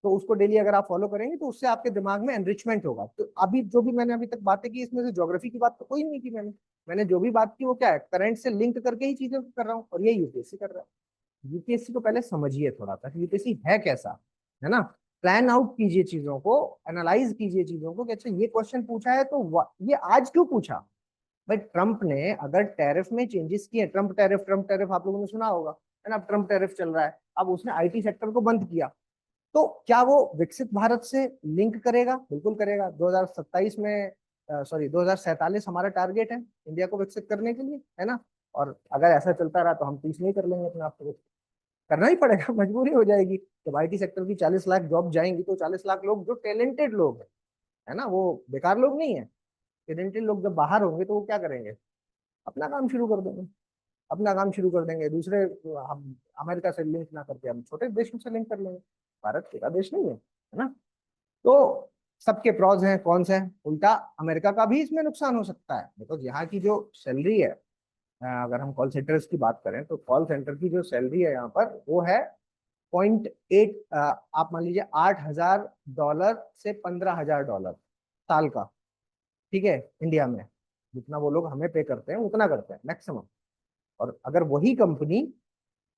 तो उसको डेली अगर आप फॉलो करेंगे तो उससे आपके दिमाग में एनरिचमेंट होगा। तो अभी जो भी मैंने अभी तक बातें की, इसमें से ज्योग्राफी की बात तो कोई नहीं की मैंने। मैंने जो भी बात की वो क्या है, करंट से लिंक करके ही चीजें कर रहा हूँ, और ये यूपीएससी कर रहा है। यूपीएससी को पहले समझिए थोड़ा सा, यूपीएससी है कैसा, है ना। प्लान आउट कीजिए चीजों को, एनालाइज कीजिए चीजों को कि अच्छा ये क्वेश्चन पूछा है तो ये आज क्यों पूछा। भाई ट्रंप ने अगर टैरिफ में चेंजेस किए, ट्रंप टैरिफ आप लोगों ने सुना होगा, है ना। ट्रंप टैरिफ चल रहा है, अब उसने आईटी सेक्टर को बंद किया, तो क्या वो विकसित भारत से लिंक करेगा? बिल्कुल करेगा। 2027 में, सॉरी 2047 हमारा टारगेट है इंडिया को विकसित करने के लिए, है ना। और अगर ऐसा चलता रहा तो हम 30 नहीं कर लेंगे अपने आप को, करना ही पड़ेगा, मजबूरी हो जाएगी। जब आईटी सेक्टर की 40 लाख जॉब जाएंगी तो 40 लाख लोग जो टैलेंटेड लोग हैं, है ना, वो बेकार लोग नहीं है। टैलेंटेड लोग जब बाहर होंगे तो वो क्या करेंगे, अपना काम शुरू कर देंगे, अपना काम शुरू कर देंगे। दूसरे, हम अमेरिका से लिंक ना करके हम छोटे देशों से लिंक कर लेंगे, भारत छोटा देश नहीं है ना। तो सबके प्रॉज हैं कॉन्स हैं, उल्टा अमेरिका का भी इसमें नुकसान हो सकता है, बिकॉज यहाँ की जो सैलरी है, अगर हम कॉल सेंटर्स की बात करें तो कॉल सेंटर की जो सैलरी है यहाँ पर वो है 0.8, आप मान लीजिए $8,000 से $15,000 साल का, ठीक है, इंडिया में। जितना वो लोग हमें पे करते हैं उतना करते हैं मैक्सिमम। और अगर वही कंपनी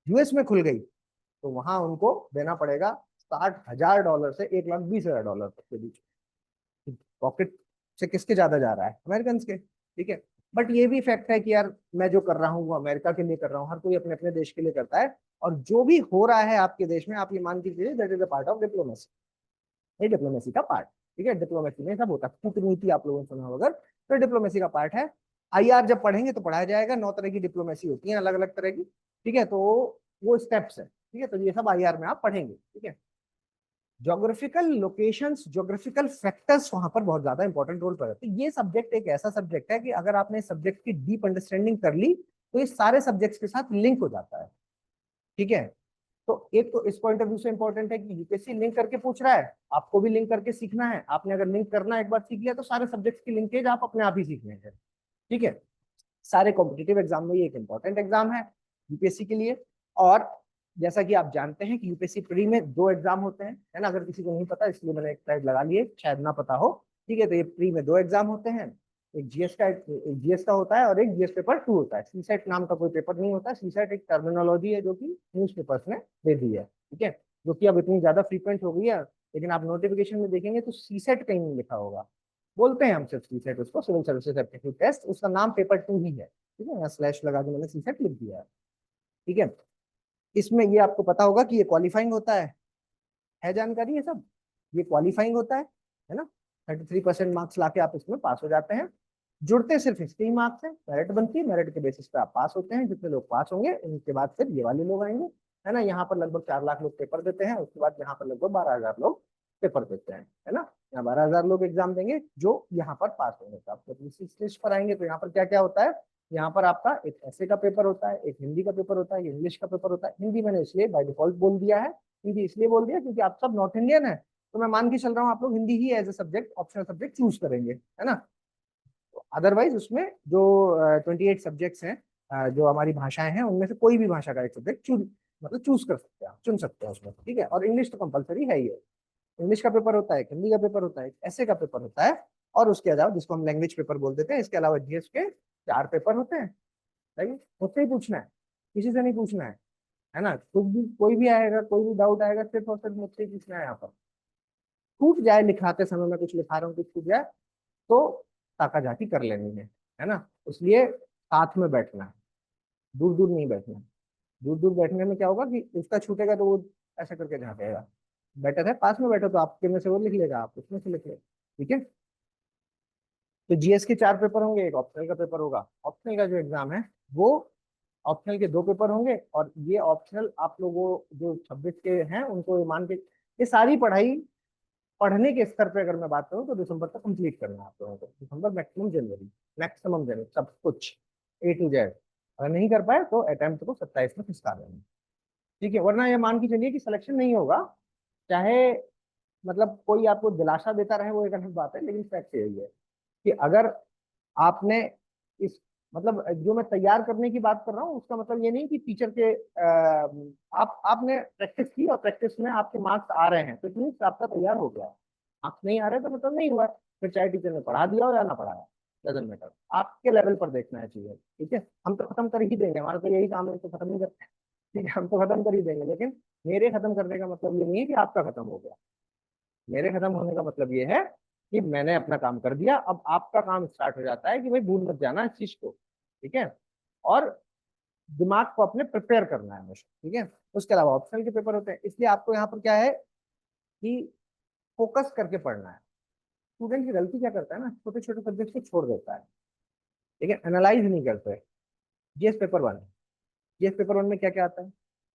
यूएस में खुल गई तो वहां उनको देना पड़ेगा $60,000 से $1,20,000 तक के बीच। पॉकेट से किसके ज्यादा जा रहा है, अमेरिकन के, ठीक है। बट ये भी फैक्ट है कि यार मैं जो कर रहा हूँ वो अमेरिका के लिए कर रहा हूँ, हर कोई अपने अपने देश के लिए करता है। और जो भी हो रहा है आपके देश में, आप ये मान के चलिए that is a part of diplomacy, ये डिप्लोमेसी का पार्ट, ठीक है। डिप्लोमेसी में सब होता है, कूटनीति आप लोगों ने सुना होगा, तो डिप्लोमेसी का पार्ट है। आईआर जब पढ़ेंगे तो पढ़ाया जाएगा, 9 तरह की डिप्लोमेसी होती है, अलग अलग तरह की, ठीक है। तो वो स्टेप्स है, ठीक है, तो ये सब आईआर में आप पढ़ेंगे, ठीक है। ज्योग्राफिकल लोकेशंस, ज्योग्राफिकल फैक्टर्स वहां पर बहुत ज्यादा इंपॉर्टेंट रोल प्ले करते हैं। ये सब्जेक्ट एक ऐसा सब्जेक्ट है कि अगर आपने सब्जेक्ट की डीप अंडरस्टैंडिंग कर ली तो ये सारे सब्जेक्ट्स के साथ लिंक हो जाता है, ठीक है। तो एक तो इस पॉइंट ऑफ व्यू से इंपॉर्टेंट है कि यूपीएससी लिंक करके पूछ रहा है, आपको भी लिंक करके सीखना है। आपने अगर लिंक करना एक बार सीख लिया तो सारे सब्जेक्ट्स की लिंकेज आप अपने आप ही सीख लेंगे, ठीक है। सारे कॉम्पिटिटिव एग्जाम में ये एक इंपॉर्टेंट एग्जाम है यूपीएससी के लिए। और जैसा कि आप जानते हैं कि यूपीएससी प्री में 2 एग्जाम होते हैं, है ना। अगर किसी को नहीं पता इसलिए मैंने एक स्लाइड लगा लिए, शायद ना पता हो। ठीक है। तो ये प्री में दो एग्जाम होते हैं, एक जीएस का होता है और एक जीएस पेपर 2 होता है। सीसेट नाम का कोई पेपर नहीं होता। सीसेट एक टर्मिनोलॉजी है जो कि न्यूज पेपर्स ने दे दी है, ठीक है, जो कि अब इतनी ज्यादा फ्रीक्वेंट हो गई है। लेकिन आप नोटिफिकेशन में देखेंगे तो सीसेट कहीं नहीं लिखा होगा, बोलते हैं हम सिर्फ सीसेट उसको, सिविल सर्विसेज एप्टीट्यूड टेस्ट, उसका नाम पेपर 2 ही है, ठीक है। यहाँ स्लैश लगा के मैंने सीसेट लिख दिया है, ठीक है। इसमें ये आपको पता होगा कि ये क्वालिफाइंग होता है जानकारी है सब, ये क्वालिफाइंग होता है ना। 33% मार्क्स लाके आप इसमें पास हो जाते हैं। जुड़ते सिर्फ इसके ही मार्क्स हैं, मेरिट बनती है, मेरिट के बेसिस पे आप पास होते हैं। जितने लोग पास होंगे उनके बाद फिर ये वाले लोग आएंगे, है ना। यहाँ पर लगभग 4 लाख लोग पेपर देते हैं, उसके बाद यहाँ पर लगभग 12,000 लोग पेपर देते हैं, है ना। यहाँ 12,000 लोग एग्जाम देंगे जो यहाँ पर पास होंगे। तो आप जब इस लिस्ट पर आएंगे तो यहाँ पर क्या क्या होता है, यहाँ पर आपका एक ऐसे का पेपर होता है, एक हिंदी का पेपर होता है, इंग्लिश का पेपर होता है। हिंदी मैंने इसलिए बाय डिफॉल्ट बोल दिया है, हिंदी इसलिए बोल दिया क्योंकि आप सब नॉर्थ इंडियन है, तो मैं मान के चल रहा हूँ आप लोग हिंदी ही as a subject, optional subject choose करेंगे, है ना। अदरवाइज उसमें जो 28 सब्जेक्ट्स हैं, जो हमारी भाषाएं हैं, उनमें से कोई भी भाषा का एक सब्जेक्ट चूज कर सकते हैं, चुन सकते हैं उसमें, ठीक है। और इंग्लिश तो कंपलसरी है ही है। इंग्लिश का पेपर होता है, हिंदी का पेपर होता है, ऐसे का पेपर होता है, और उसके अलावा जिसको हम लैंग्वेज पेपर बोल देते हैं, इसके अलावा जीएस के 4 पेपर होते हैं। सही, मुझसे ही पूछना है, किसी से नहीं पूछना है ना। कुछ भी कोई भी आएगा, कोई भी डाउट आएगा, सिर्फ और सिर्फ मुझसे ही पूछना है। यहाँ पर छूट जाए लिखाते समय मैं कुछ लिखा रहा हूँ, कुछ छूट जाए तो ताका झाकी कर लेनी है ना। इसलिए साथ में बैठना है, दूर दूर नहीं बैठना। दूर दूर बैठने में क्या होगा कि उसका छूटेगा तो वो ऐसा करके झाँकेगा। बेटर है पास में बैठो, तो आपके में से वो लिख लेगा, आप उसमें से लिख ले, ठीक है। तो जीएस के 4 पेपर होंगे, एक ऑप्शनल का पेपर होगा। ऑप्शनल का जो एग्जाम है वो, ऑप्शनल के 2 पेपर होंगे, और ये ऑप्शनल आप लोगों जो 26 के हैं उनको मान के, ये सारी पढ़ाई पढ़ने के स्तर पे अगर मैं बात करूँ तो दिसंबर तक कंप्लीट करना है आप लोगों को। दिसंबर मैक्सिमम जनवरी सब कुछ A to Z। अगर नहीं कर पाए तो अटेम्प्ट को 27 में खिसका देना, ठीक है। वरना ये मान के चलिए कि सिलेक्शन नहीं होगा, चाहे मतलब कोई आपको दिलासा देता रहे, वो एक अलग बात है, लेकिन फैक्ट यही है कि अगर आपने इस, मतलब जो मैं तैयार करने की बात कर रहा हूँ उसका मतलब ये नहीं कि टीचर के आपने प्रैक्टिस की और प्रैक्टिस में आपके मार्क्स आ रहे हैं तो मीन्स आपका तैयार हो गया। मार्क्स नहीं आ रहे तो मतलब नहीं हुआ, फिर चाहे टीचर ने पढ़ा दिया हो या ना पढ़ाया, डजंट मैटर। आपके लेवल पर देखना है चीजें, ठीक है। हम तो खत्म कर ही देंगे, हमारा तो यही काम है, तो खत्म नहीं करते, ठीक है। हम तो खत्म कर ही देंगे, लेकिन मेरे खत्म करने का मतलब ये नहीं है कि आपका खत्म हो गया। मेरे खत्म होने का मतलब ये है कि मैंने अपना काम कर दिया, अब आपका काम स्टार्ट हो जाता है कि भाई भूल मत जाना इस चीज को, ठीक है। और दिमाग को अपने प्रिपेयर करना है हमेशा, ठीक है। उसके अलावा ऑप्शनल के पेपर होते हैं, इसलिए आपको यहाँ पर क्या है कि फोकस करके पढ़ना है। स्टूडेंट की गलती क्या करता है ना, छोटे छोटे सब्जेक्ट को छोड़ देता है, ठीक है, एनालाइज नहीं करते। जीएस पेपर वन में क्या क्या आता है,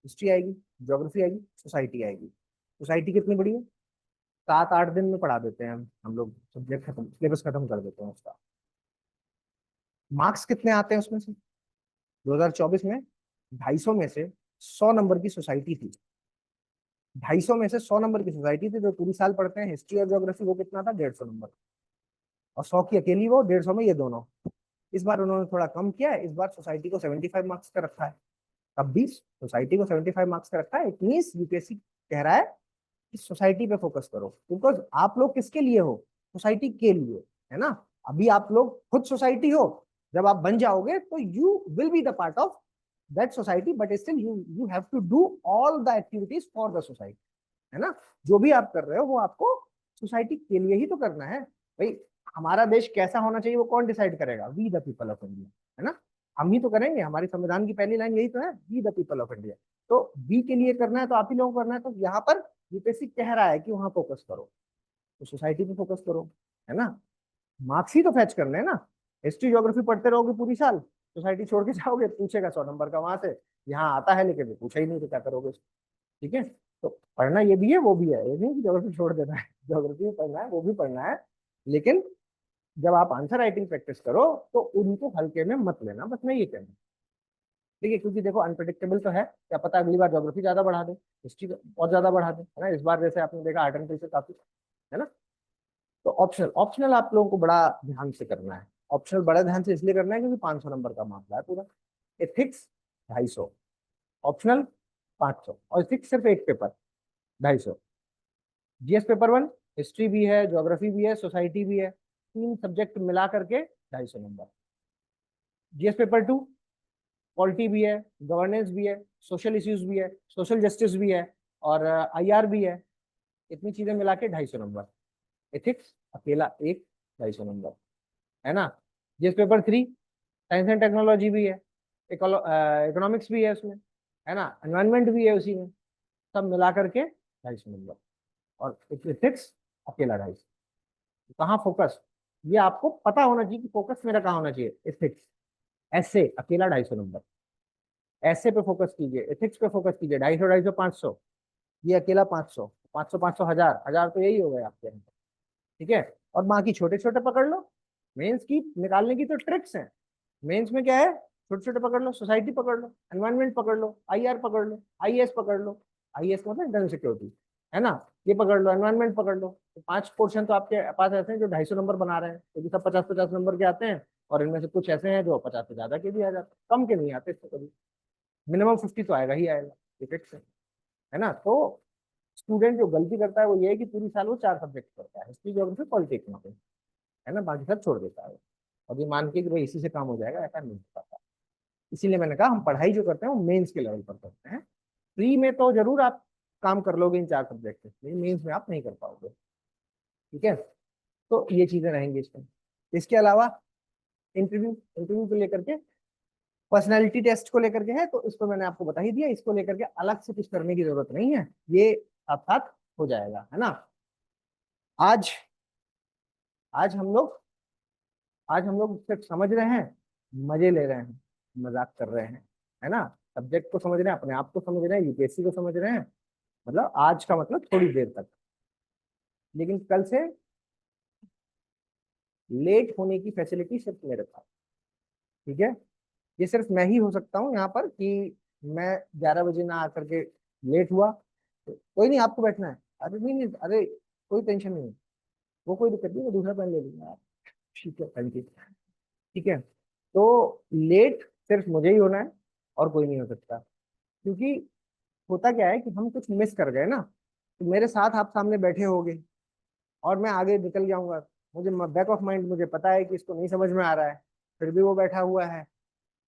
हिस्ट्री आएगी, ज्योग्राफी आएगी, सोसाइटी आएगी। सोसाइटी कितनी बड़ी है, 7-8 दिन में पढ़ा देते हैं हम लोग, सब्जेक्ट खत्म, सिलेबस खत्म कर देते हैं उसका। मार्क्स कितने आते हैं उसमें से, 2024 में 250 में से 100 नंबर की सोसाइटी थी। 250 में से 100 नंबर की सोसाइटी थी। जो पूरी साल पढ़ते हैं हिस्ट्री और ज्योग्राफी, वो कितना था, 150 नंबर। और 100 की अकेली वो, 150 में ये दोनों। इस बार उन्होंने थोड़ा कम किया है, इस बार सोसाइटी को 75 मार्क्स का रखा है। तब भी सोसाइटी को 75 मार्क्स का रखा है, इट मीन्स यूपीएससी कह रहा है कि सोसाइटी पे फोकस करो, बिकॉज आप लोग किसके लिए हो, सोसाइटी के लिए, है ना। अभी आप लोग खुद सोसाइटी हो, जब आप बन जाओगे तो you will be the part of that society, but still you you have to do all the activities for the society, है ना। जो भी आप कर रहे हो वो आपको सोसाइटी के लिए ही तो करना है भाई। हमारा देश कैसा होना चाहिए वो कौन डिसाइड करेगा, we the people of India, है ना। हम ही तो करेंगे, हमारी संविधान की पहली लाइन यही तो है, we the people of India. तो वी के लिए करना है तो आप ही लोगों को करना है, तो यहाँ पर यूपीएससी कह रहा है कि वहां फोकस करो, तो सोसाइटी पे फोकस करो, है ना। मार्क्स ही तो फैच करने हैं ना। हिस्ट्री ज्योग्राफी पढ़ते रहोगे पूरी साल, सोसाइटी छोड़ के जाओगे, पूछेगा 100 नंबर का वहां से, यहाँ आता है लेकिन पूछा ही नहीं तो क्या करोगे, ठीक है। तो पढ़ना ये भी है वो भी है, ये नहीं कि ज्योग्राफी छोड़ देना है, ज्योग्राफी भी पढ़ना है, वो भी पढ़ना है। लेकिन जब आप आंसर राइटिंग प्रैक्टिस करो तो उनको हल्के में मत लेना, बस मैं ये कहना, ठीक है। क्योंकि देखो अनप्रडिक्टेबल तो है, क्या पता अगली बार ज्योग्राफी ज्यादा बढ़ा दे, हिस्ट्री और ज्यादा बढ़ा दे, है ना। इस बार जैसे आपने देखा आर्ट एंड कल्चर काफी, है ना। तो ऑप्शनल ऑप्शनल आप लोगों को बड़ा ध्यान से करना है। ऑप्शनल बड़ा ध्यान से इसलिए करना है क्योंकि 500 नंबर का मामला है पूरा। एथिक्स 250, ऑप्शनल 500, और एथिक्स सिर्फ एक paper 250। GS paper one history भी है, ज्योग्राफी भी है, सोसाइटी भी है, 3 सब्जेक्ट मिला करके 250 नंबर। जीएस पेपर 2 पॉलिटी भी है, गवर्नेंस भी है, सोशल इश्यूज भी है, सोशल जस्टिस भी है, और आईआर भी है। इतनी चीजें मिला के 250 नंबर। एथिक्स अकेला एक 250 नंबर, है ना। GS paper 3 science and technology भी है, इकोनॉमिक्स भी है उसमें, है ना, एनवायरमेंट भी है उसी में, सब मिला करके 250 नंबर। और एथिक्स अकेला 250। कहाँ फोकस, ये आपको पता होना चाहिए कि फोकस मेरा कहाँ होना चाहिए। एथिक्स ऐसे अकेला 250 नंबर, ऐसे पे फोकस कीजिए, एथिक्स पे फोकस कीजिए, 250 250 500, ये अकेला 500 500 500 हजार हजार, तो यही हो गए आपके अंदर। ठीक है, और बाकी छोटे छोटे पकड़ लो। मेंस की निकालने की तो ट्रिक्स हैं। मेंस में क्या है, छोटे छोटे पकड़ लो, सोसाइटी पकड़ लो, एनवायरमेंट पकड़ लो, आईआर पकड़ लो, आईएएस पकड़ लो, आईएएस मतलब इंटरनल सिक्योरिटी, है ना, ये पकड़ लो, एनवायरमेंट पकड़ लो। तो 5 पोर्शन तो आपके पास ऐसे हैं जो 250 नंबर बना रहे हैं, क्योंकि सब 50 50 नंबर के आते हैं, और इनमें से कुछ ऐसे हैं जो 50 से ज्यादा के भी आ जाते हैं, कम के नहीं आते इससे कभी। मिनिमम 50 तो आएगा ही आएगा, ये फिक्स है ना। तो स्टूडेंट जो गलती करता है वो ये है कि पूरी साल वो 4 सब्जेक्ट पढ़ता है, हिस्ट्री ज्योग्राफी पॉलिटिक्स में, है ना, बाकी सब छोड़ देता है। और ये मान के कि भाई इसी से काम हो जाएगा, ऐसा नहीं हो पाता। इसीलिए मैंने कहा हम पढ़ाई जो करते हैं वो मेंस के लेवल पर करते हैं। प्री में तो जरूर आप काम कर लोगे इन 4 सब्जेक्ट में, लेकिन मेंस में आप नहीं कर पाओगे। ठीक है, तो ये चीजें रहेंगी इसमें। इसके अलावा इंटरव्यू, इंटरव्यू को लेकर के, पर्सनैलिटी टेस्ट को लेकर के है, तो इसको मैंने आपको बता ही दिया, इसको लेकर के अलग से कुछ करने की जरूरत नहीं है, ये साथ साथ हो जाएगा, है ना। आज आज हम लोग आज हम लोग सिर्फ समझ रहे हैं, मजे ले रहे हैं, मजाक कर रहे हैं, है ना। सब्जेक्ट को समझ रहे हैं, अपने आप को समझ रहे हैं, यूपीएससी को समझ रहे हैं, मतलब आज का मतलब थोड़ी देर तक। लेकिन कल से लेट होने की फैसिलिटी सिर्फ मेरे पास। ठीक है, ये सिर्फ मैं ही हो सकता हूँ यहाँ पर कि मैं 11 बजे ना आकर के लेट हुआ तो कोई नहीं, आपको बैठना है, अरे नहीं नहीं, अरे कोई टेंशन नहीं, वो कोई दिक्कत नहीं, मैं दूसरा पेन ले लूंगा यार। ठीक है, थैंक यू। ठीक है, तो लेट सिर्फ मुझे ही होना है, और कोई नहीं हो सकता। क्योंकि होता क्या है कि हम कुछ मिस कर गए ना, तो मेरे साथ आप सामने बैठे होगे और मैं आगे निकल जाऊंगा, मुझे बैक ऑफ माइंड मुझे पता है कि इसको नहीं समझ में आ रहा है, फिर भी वो बैठा हुआ है,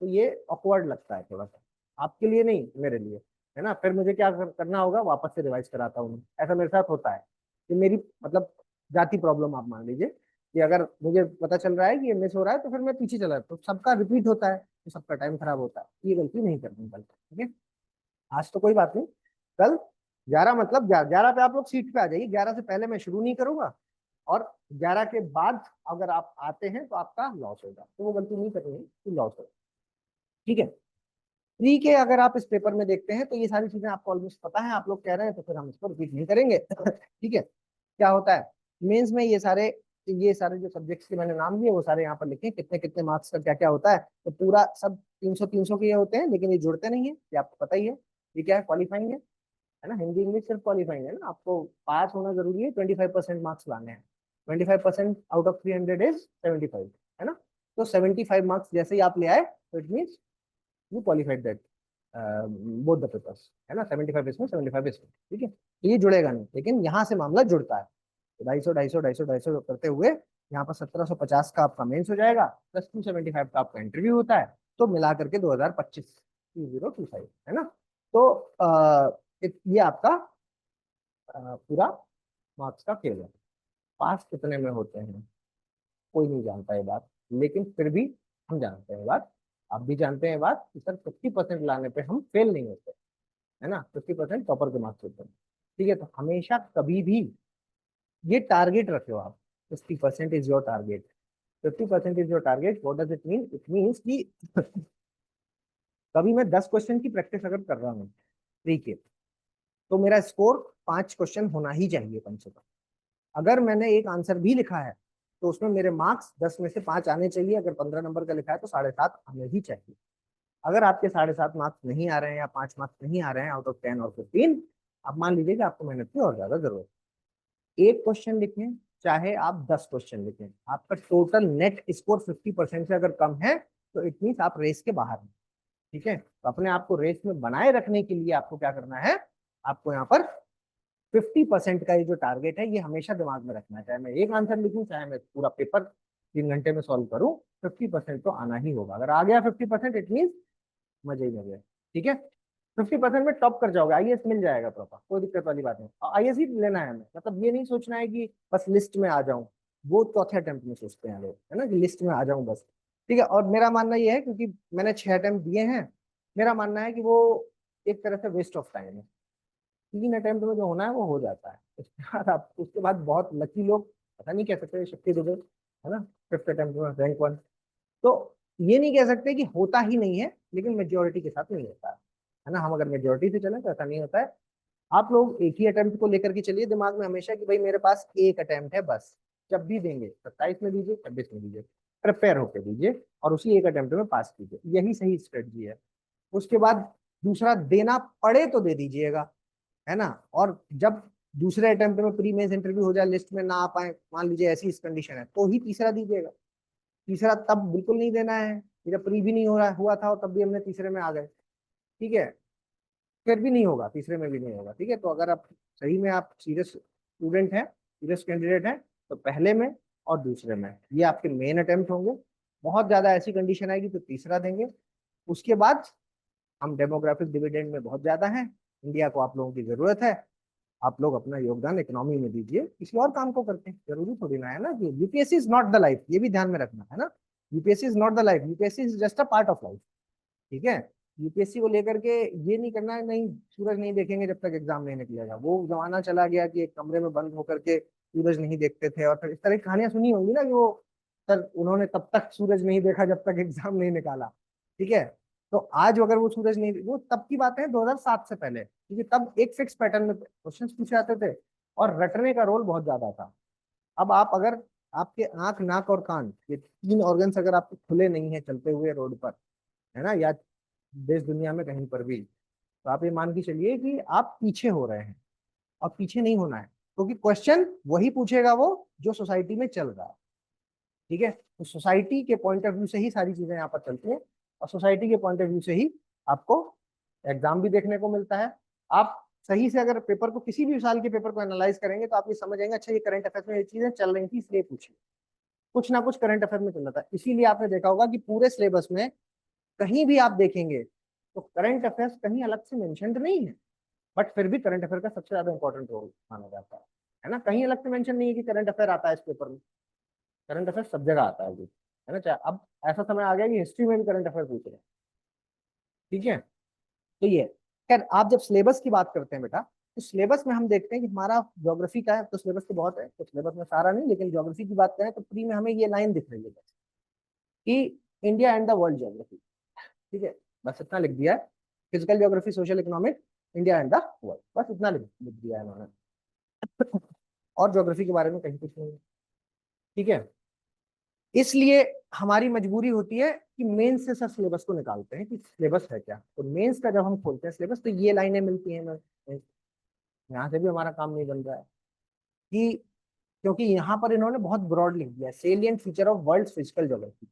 तो ये ऑकवर्ड लगता है थोड़ा सा, आपके लिए नहीं मेरे लिए, है ना। फिर मुझे क्या करना होगा, वापस से रिवाइज कराता हूँ, ऐसा मेरे साथ होता है। ये मेरी मतलब जाती प्रॉब्लम आप मान लीजिए, कि अगर मुझे पता चल रहा है कि ये मिस हो रहा है तो फिर मैं पीछे चला, तो सबका रिपीट होता है, तो सबका टाइम खराब होता है, ये गलती नहीं करनी कल। ठीक है, आज तो कोई बात नहीं, कल 11 मतलब 11 पे आप लोग सीट पे आ जाइए, 11 से पहले मैं शुरू नहीं करूंगा, और 11 के बाद अगर आप आते हैं तो आपका लॉस होगा, तो वो गलती नहीं करनी है कि लॉस होगा। ठीक है, प्री के अगर आप इस पेपर में देखते हैं तो ये सारी चीजें आपको ऑलमोस्ट पता है, आप लोग कह रहे हैं तो फिर हम इसको रिपीट नहीं करेंगे। ठीक है, क्या होता है मेंस में, ये सारे जो सब्जेक्ट्स के मैंने नाम लिए वो सारे यहाँ पर लिखे, कितने कितने मार्क्स का क्या क्या होता है, तो पूरा सब 300 300 के ये होते हैं, लेकिन ये जुड़ते नहीं है, ये आपको पता ही है। ये क्या है, क्वालिफाइंग है ना, हिंदी इंग्लिश सिर्फ क्वालिफाइंग है ना, आपको पास होना जरूरी है, 25% मार्क्स लाने हैं, 25% आउट ऑफ 300 इज 75, है ना। तो 75 मार्क्स जैसे ही आप ले आए तो it means you qualified that both the papers, है ना, 75 इसमें 75 इसमें। ठीक है, तो ये जुड़ेगा नहीं, लेकिन यहाँ से मामला जुड़ता है, तो 250 करते हुए यहाँ पर 1750 का आपका मेंस हो जाएगा, प्लस 275 का आपका इंटरव्यू होता है, तो मिला करके 2025 2025, है ना। तो ये आपका पूरा मार्क्स का खेल है। पास कितने में होते हैं कोई नहीं जानता ये बात, लेकिन फिर भी हम जानते हैं बात, आप भी जानते हैं बात, कि सर 50% लाने पे हम फेल नहीं होते, है ना, 50% टॉपर के मार्क्स होते हैं। ठीक है, तो हमेशा कभी भी ये टारगेट रखो आप, 50% is your target, 50% is your target. What does it mean, it means कि कभी मैं 10 क्वेश्चन की प्रैक्टिस अगर कर रहा हूँ प्री के, तो मेरा स्कोर 5 क्वेश्चन होना ही चाहिए कम से कम। अगर मैंने एक आंसर भी लिखा है तो उसमें मेरे मार्क्स 10 में से 5 आने चाहिए, अगर 15 नंबर का लिखा है तो 7.5 आने ही चाहिए। अगर आपके 7.5 मार्क्स नहीं आ रहे हैं या 5 मार्क्स नहीं आ रहे हैं आउट ऑफ 10 और 15, आप मान लीजिए कि आपको मेहनत की और ज्यादा जरूरत है। एक क्वेश्चन लिखें चाहे आप 10 क्वेश्चन लिखें, आपका टोटल नेट स्कोर 50% से अगर कम है तो इट मीन्स आप रेस के बाहर हैं। ठीक है, तो अपने आप को रेस में बनाए रखने के लिए आपको क्या करना है, आपको यहाँ पर 50% का ये जो टारगेट है ये हमेशा दिमाग में रखना है। चाहे मैं एक आंसर लिखूं, चाहे मैं पूरा पेपर 3 घंटे में सॉल्व करूं, 50% तो आना ही होगा। अगर आ गया 50%, इट मीन मजे ही मजे। ठीक है, 50% में टॉप कर जाओगे, आईएएस मिल जाएगा प्रॉपर, कोई दिक्कत वाली बात नहीं। आईएएस ही लेना है हमें, मतलब ये नहीं सोचना है कि बस लिस्ट में आ जाऊं। वो चौथे अटेम्प्ट में सोचते हैं लोग, है ना, कि लिस्ट में आ जाऊं बस। ठीक है, और मेरा मानना ये है, क्योंकि मैंने 6 अटेम्प्ट दिए हैं, मेरा मानना है कि वो एक तरह से वेस्ट ऑफ टाइम है। 3 अटेम्प्ट में जो होना है वो हो जाता है। उसके बाद आप, उसके बाद बहुत लकी लोग, पता नहीं कह सकते, शक्ति दुबे, है ना, 5th अटेम्प्ट में रैंक 1। तो ये नहीं कह सकते कि होता ही नहीं है, लेकिन मेजोरिटी के साथ नहीं होता है ना। हम अगर मेजोरिटी से चलें तो ऐसा नहीं होता है। आप लोग एक ही अटेम्प्ट को लेकर के चलिए दिमाग में हमेशा, कि भाई मेरे पास एक अटेम्प्ट है बस। जब भी देंगे 27 में दीजिए, 26 में दीजिए, प्रिपेयर होकर दीजिए और उसी एक अटेम्प्ट में पास कीजिए, यही सही स्ट्रेटजी है। उसके बाद दूसरा देना पड़े तो दे दीजिएगा, है ना। और जब दूसरे अटेम्प्ट में प्री मेंस इंटरव्यू हो जाए, लिस्ट में ना आ पाए, मान लीजिए ऐसी इस कंडीशन है, तो ही तीसरा दीजिएगा। तीसरा तब बिल्कुल नहीं देना है जब प्री भी नहीं हो रहा हुआ था और तब भी हमने तीसरे में आ गए। ठीक है, फिर भी नहीं होगा, तीसरे में भी नहीं होगा। ठीक है, तो अगर आप सही में आप सीरियस स्टूडेंट हैं, सीरियस कैंडिडेट हैं, तो पहले में और दूसरे में ये आपके मेन अटेम्प्ट होंगे। बहुत ज्यादा ऐसी कंडीशन आएगी तो तीसरा देंगे। उसके बाद हम डेमोग्राफिक डिविडेंड में बहुत ज्यादा हैं, इंडिया को आप लोगों की जरूरत है, आप लोग अपना योगदान इकोनॉमी में दीजिए, किसी और काम को करते हैं, जरूरी थोड़ी ना है ना कि UPSC is not the life, ये भी ध्यान में रखना है ना। UPSC is not the life, UPSC is just a part of life. ठीक है, यूपीएससी को लेकर के ये नहीं करना है, नहीं सूरज नहीं देखेंगे जब तक एग्जाम नहीं निकलेगा। वो जमाना चला गया कि एक कमरे में बंद होकर के सूरज नहीं देखते थे, और फिर इस तरह की कहानियां सुनी होंगी ना, कि वो सर उन्होंने तब तक सूरज नहीं देखा जब तक एग्जाम नहीं निकाला। ठीक है, तो आज अगर वो सूरज नहीं, वो तब की बात है 2007 से पहले, क्योंकि तब एक फिक्स पैटर्न में क्वेश्चंस पूछे जाते थे और रटने का रोल बहुत ज्यादा था। अब आप अगर, आपके आंख नाक और कान, ये 3 ऑर्गन्स अगर आपके खुले नहीं है चलते हुए रोड पर, है ना, या देश दुनिया में कहीं पर भी, तो आप ये मान के चलिए कि आप पीछे हो रहे हैं। और पीछे नहीं होना है, क्योंकि क्वेश्चन वही पूछेगा वो जो सोसाइटी में चल रहा है। ठीक है, तो सोसाइटी के पॉइंट ऑफ व्यू से ही सारी चीजें यहाँ पर चलती हैं, और सोसाइटी के पॉइंट ऑफ व्यू से ही आपको एग्जाम भी देखने को मिलता है। आप सही से अगर पेपर को, किसी भी साल के पेपर को एनालाइज करेंगे तो आप ये समझ जाएंगे, अच्छा ये करंट अफेयर्स में ये चीजें चल रही थी इसलिए पूछी। कुछ ना कुछ करंट अफेयर में चल रहा था, इसीलिए आपने देखा होगा कि पूरे सिलेबस में कहीं भी आप देखेंगे तो करंट अफेयर्स कहीं अलग से मेंशन्ड नहीं है, बट फिर भी करंट अफेयर का सबसे ज्यादा इंपॉर्टेंट रोल माना जाता है ना। कहीं अलग से मेंशन नहीं है कि करंट अफेयर आता है इस पेपर में, करंट अफेयर सब जगह आता है जी, है ना। चाहे अब ऐसा समय आ गया कि हिस्ट्री में भी करंट अफेयर पूछ रहे हैं। ठीक है, तो ये, खैर आप जब सिलेबस की बात करते हैं बेटा, तो सिलेबस में हम देखते हैं कि हमारा ज्योग्राफी का है, तो सिलेबस तो बहुत है, तो सिलेबस में सारा नहीं, लेकिन ज्योग्राफी की बात करें तो प्री में हमें ये लाइन दिख रही है कि India and the world geography. ठीक है, बस इतना लिख दिया है, physical geography, social economic, India and the world, बस इतना लिख दिया है इन्होंने। और ज्योग्राफी के बारे में कहीं कुछ नहीं है। ठीक है, इसलिए हमारी मजबूरी होती है कि मेंस से सर सिलेबस को निकालते हैं कि सिलेबस है क्या, तो मेंस का जब हम खोलते हैं सिलेबस तो ये लाइनें मिलती हैं हमें। यहाँ से भी हमारा काम नहीं बन रहा है कि, क्योंकि यहाँ पर इन्होंने बहुत ब्रॉड लिख दिया, salient feature of world physical geography,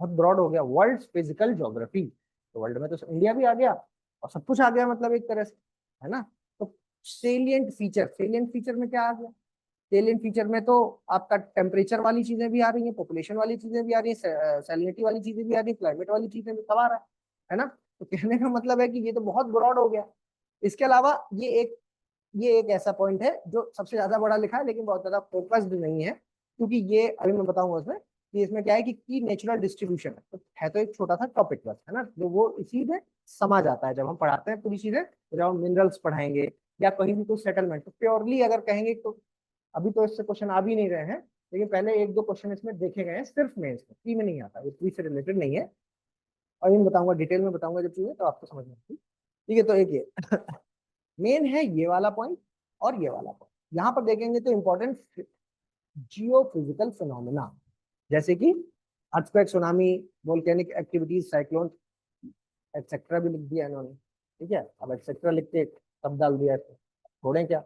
बहुत ब्रॉड हो गया वर्ल्ड फिजिकल ज्योग्राफी। तो वर्ल्ड में तो इंडिया भी आ गया और सब कुछ आ गया, मतलब एक तरह से, है ना। तो सेलिएंट फीचर में क्या आ गया, सेलिएंट फीचर में तो आपका टेम्परेचर वाली चीजें भी आ रही हैं, पॉपुलेशन वाली चीजें भी आ रही हैं, सैलिनिटी वाली चीजें भी आ रही हैं, क्लाइमेट वाली चीजें भी सब आ रहा है ना। तो कहने का मतलब है कि ये तो बहुत ब्रॉड हो गया। इसके अलावा ये एक ऐसा पॉइंट है जो सबसे ज्यादा बड़ा लिखा है, लेकिन बहुत ज्यादा फोकस्ड नहीं है, क्योंकि ये अभी मैं बताऊंगा उसमें कि इसमें क्या है कि नेचुरल डिस्ट्रीब्यूशन है, तो है तो एक छोटा सा टॉपिक बस, है ना, जो वो इसी में समा जाता है जब हम पढ़ाते हैं पूरी चीजें। तो जब हम मिनरल्स पढ़ाएंगे या कहीं भी कोई सेटलमेंट, तो प्योरली अगर कहेंगे तो अभी तो इससे क्वेश्चन आ भी नहीं रहे हैं, लेकिन पहले 1-2 क्वेश्चन इसमें देखे गए हैं, सिर्फ मेंस में, प्री में नहीं आता, ये प्री से रिलेटेड नहीं है। और इन बताऊंगा, डिटेल में बताऊंगा जब चीजें, तो आपको समझ में आएगी। ठीक है, तो एक ये मेन है ये वाला पॉइंट, और ये वाला पॉइंट यहाँ पर देखेंगे तो इंपॉर्टेंट जियो फिजिकल फिनोमिना, जैसे कि earthquake, tsunami, volcanic activities, cyclone, etcetera भी लिख दिया इन्होंने। ठीक है, अब एक्सेट्रा लिख के सब डाल दिया इसको, छोड़ें क्या।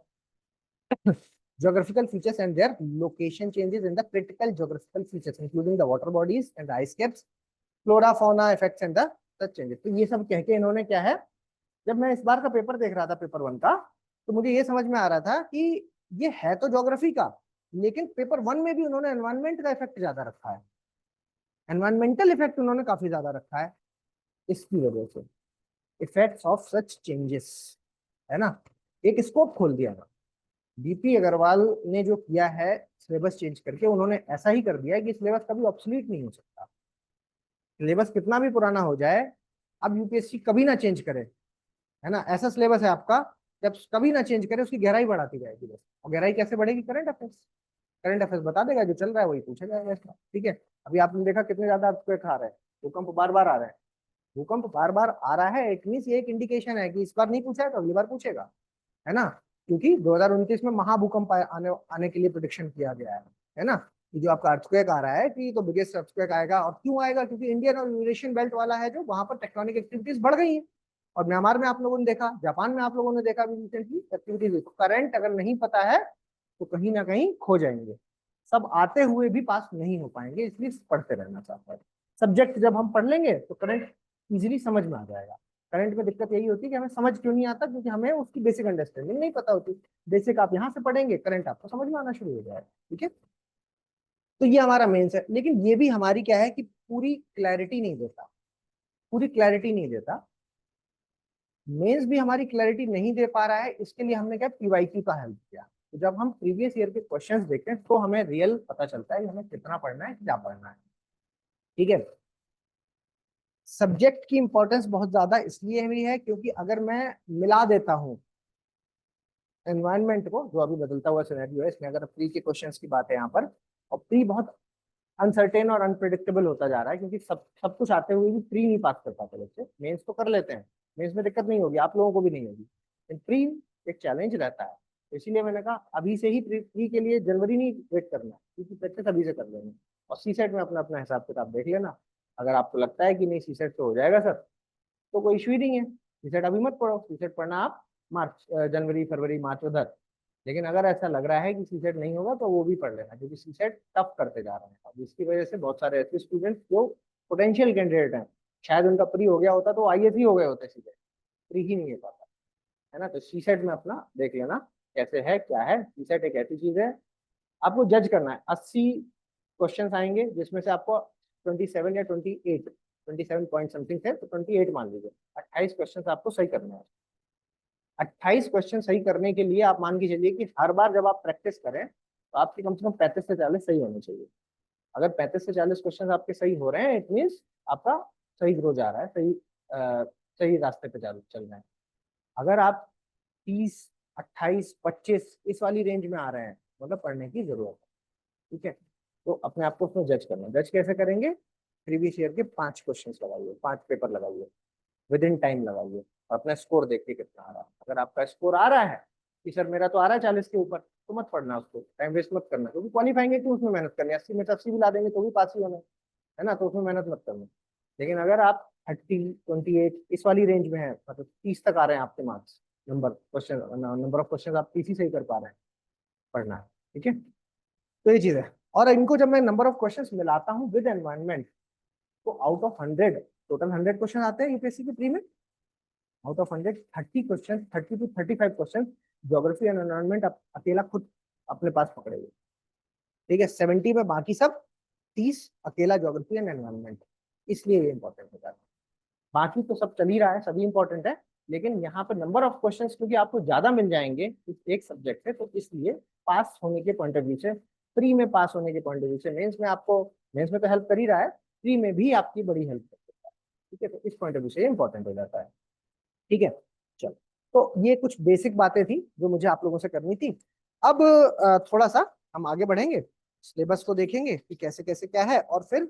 geographical features and their location changes in the critical geographical features including the water bodies and the ice caps, flora fauna effects and the such changes। तो ये सब कह के इन्होंने क्या है, जब मैं इस बार का पेपर देख रहा था पेपर 1 का, तो मुझे ये समझ में आ रहा था कि ये है तो ज्योग्राफी का, लेकिन पेपर 1 में भी उन्होंने एनवायरनमेंट का इफेक्ट ज्यादा रखा है, एनवायरमेंटल इफेक्ट उन्होंने काफी ज्यादा रखा है। इसकी वजह से इफेक्ट्स ऑफ सच चेंजेस, है ना, एक स्कोप खोल दिया ना बीपी अग्रवाल ने जो किया है, सिलेबस चेंज करके उन्होंने ऐसा ही कर दिया है कि सिलेबस कभी ऑब्सोलीट नहीं हो सकता। सिलेबस कितना भी पुराना हो जाए, अब यूपीएससी कभी ना चेंज करे, है ना, ऐसा सिलेबस है आपका, जब कभी ना चेंज करे, उसकी गहराई बढ़ाती जाएगी बस। और गहराई कैसे बढ़ेगी? करंट अफेयर्स, करंट अफेयर्स बता देगा, जो चल रहा है वही पूछा जाएगा इसका, ठीक है। अभी आपने देखा कितने ज्यादा अर्थक्वेक आ रहे हैं, भूकंप बार बार आ रहे हैं, भूकंप बार बार आ रहा है, इट मीन ये एक इंडिकेशन है कि इस बार नहीं पूछा है तो अगली बार पूछेगा, है ना। क्योंकि 2029 में महाभूकंप आने आने के लिए प्रोडिक्शन किया गया है ना। कि जो आपका अर्थक्वेक आ रहा है कि तो बिगेस्ट अर्थक्वेक आएगा, और क्यों आएगा? क्योंकि इंडियन और यूरेशियन बेल्ट वाला है जो, वहां पर टेक्टोनिक एक्टिविटीज बढ़ गई है। और म्यांमार में आप लोगों ने देखा, जापान में आप लोगों ने देखा रिसेंटली एक्टिविटीज। करंट अगर नहीं पता है तो कहीं ना कहीं खो जाएंगे, सब आते हुए भी पास नहीं हो पाएंगे, इसलिए पढ़ते रहना चाहता है। सब्जेक्ट जब हम पढ़ लेंगे तो करंट इजीली समझ में आ जाएगा। करंट में दिक्कत यही होती है कि हमें समझ क्यों नहीं आता, क्योंकि हमें उसकी बेसिक अंडरस्टैंडिंग नहीं पता होती। बेसिक आप यहाँ से पढ़ेंगे, करंट आपको समझ में आना शुरू हो जाएगा, ठीक है। तो ये हमारा मेंस है, लेकिन ये भी हमारी क्या है कि पूरी क्लैरिटी नहीं देता, पूरी क्लैरिटी नहीं देता। मेंस भी हमारी क्लैरिटी नहीं दे पा रहा है, इसके लिए हमने क्या पीवाईक्यू का हेल्प किया। तो जब हम प्रीवियस ईयर के क्वेश्चंस देखें तो हमें रियल पता चलता है कि हमें कितना पढ़ना है, क्या पढ़ना है, ठीक है। सब्जेक्ट की इंपॉर्टेंस बहुत ज्यादा इसलिए भी है क्योंकि अगर मैं मिला देता हूँ एनवायरनमेंट को, जो अभी बदलता हुआ सिनेरियो है इसमें, अगर प्री के क्वेश्चंस की बात है यहाँ पर, और प्री बहुत अनसर्टेन और अनप्रिडिक्टेबल होता जा रहा है, क्योंकि सब सब कुछ आते हुए भी प्री नहीं पास कर पाते बच्चे। मेंस तो कर लेते हैं, मेंस में दिक्कत नहीं होगी, आप लोगों को भी नहीं होगी, लेकिन प्री एक चैलेंज रहता है। तो इसीलिए मैंने कहा अभी से ही प्री के लिए जनवरी नहीं वेट करना, क्योंकि प्रैक्टिस अभी से कर लेंगे। और सी सेट में अपना अपना हिसाब किताब देख लेना। अगर आपको लगता है कि नहीं सी सेट तो हो जाएगा सर, तो कोई इशू ही नहीं है, सी सेट अभी मत पढ़ो, सी सेट पढ़ना आप मार्च जनवरी फरवरी मार्च उधर। लेकिन अगर ऐसा लग रहा है कि सी सेट नहीं होगा तो वो भी पढ़ लेना, क्योंकि सी सेट टफ करते जा रहे हैं अब, इसकी वजह से बहुत सारे ऐसे स्टूडेंट जो पोटेंशियल कैंडिडेट हैं, शायद उनका प्री हो गया होता तो आईएएस ही हो गए होते, सी सेट प्री ही नहीं है पाता, है ना। तो सी सेट में अपना देख लेना कैसे है क्या है। सी सेट एक ऐसी चीज है, आपको जज करना है। 80 क्वेश्चन आएंगे जिसमें से आपको 27 या 27 पॉइंट समथिंग थे, तो 28 मान लीजिए, 28 क्वेश्चन आपको सही करना है। 28 क्वेश्चन सही करने के लिए आप मान के चलिए कि हर बार जब आप प्रैक्टिस करें तो आपके कम से कम 35 से 40 सही होने चाहिए। अगर 35 से 40 क्वेश्चन आपके सही हो रहे हैं, इट मीन्स आपका सही ग्रो जा रहा है, सही रास्ते पे चल रहे हैं। अगर आप 30, 28, 25 इस वाली रेंज में आ रहे हैं, मतलब पढ़ने की जरूरत है, ठीक है। तो अपने आप को उसमें जज करना। जज कैसे करेंगे? प्रीवियस ईयर के 5 क्वेश्चन लगाइए, 5 पेपर लगाइए, विद इन टाइम लगाइए, और अपना स्कोर देखिए कितना आ रहा है। अगर आपका स्कोर आ रहा है कि सर मेरा तो आ रहा है 40 के ऊपर, तो मत पढ़ना, उसको टाइम वेस्ट मत करना, क्योंकि क्वालिफाइंग है कि उसमें मेहनत करनी है। 80 में से 80 भी ला देंगे तो भी पास ही होना है ना, तो उसमें मेहनत मत करना। लेकिन अगर आप 30, 28 इस वाली रेंज में है, मतलब 30 तक आ रहे हैं आपके मार्क्स, नंबर ऑफ क्वेश्चन आप 30 ही सही कर पा रहे हैं, पढ़ना है, ठीक है। तो ये चीज है। और इनको जब मैं नंबर ऑफ क्वेश्चन मिलाता हूँ विद एनवायरनमेंट, तो आउट ऑफ 100, टोटल 100 क्वेश्चन आते हैं यूपीएससी के प्री में, out of 100 30 question, 30 to 35 question geography and environment आप अकेला खुद अपने पास पकड़ेंगे, ठीक है। 70 में बाकी सब, 30 अकेला ज्योग्राफी एंड एनवायरनमेंट, इसलिए ये इंपॉर्टेंट होता है। बाकी तो सब चल ही रहा है, सभी इंपॉर्टेंट है, लेकिन यहाँ पे नंबर ऑफ क्वेश्चंस क्योंकि आपको ज्यादा मिल जाएंगे इस एक सब्जेक्ट से, तो इसलिए पास होने के पॉइंट ऑफ व्यू से, प्री में पास होने के पॉइंट ऑफ व्यू से, मेंस में आपको, मेंस में तो हेल्प कर ही रहा है, प्री में भी आपकी बड़ी हेल्प कर सकता है, ठीक है। तो इस पॉइंट ऑफ व्यू से इंपॉर्टेंट हो जाता है, ठीक है। चलो, तो ये कुछ बेसिक बातें थी जो मुझे आप लोगों से करनी थी। अब थोड़ा सा हम आगे बढ़ेंगे, सिलेबस को देखेंगे कि कैसे कैसे क्या है, और फिर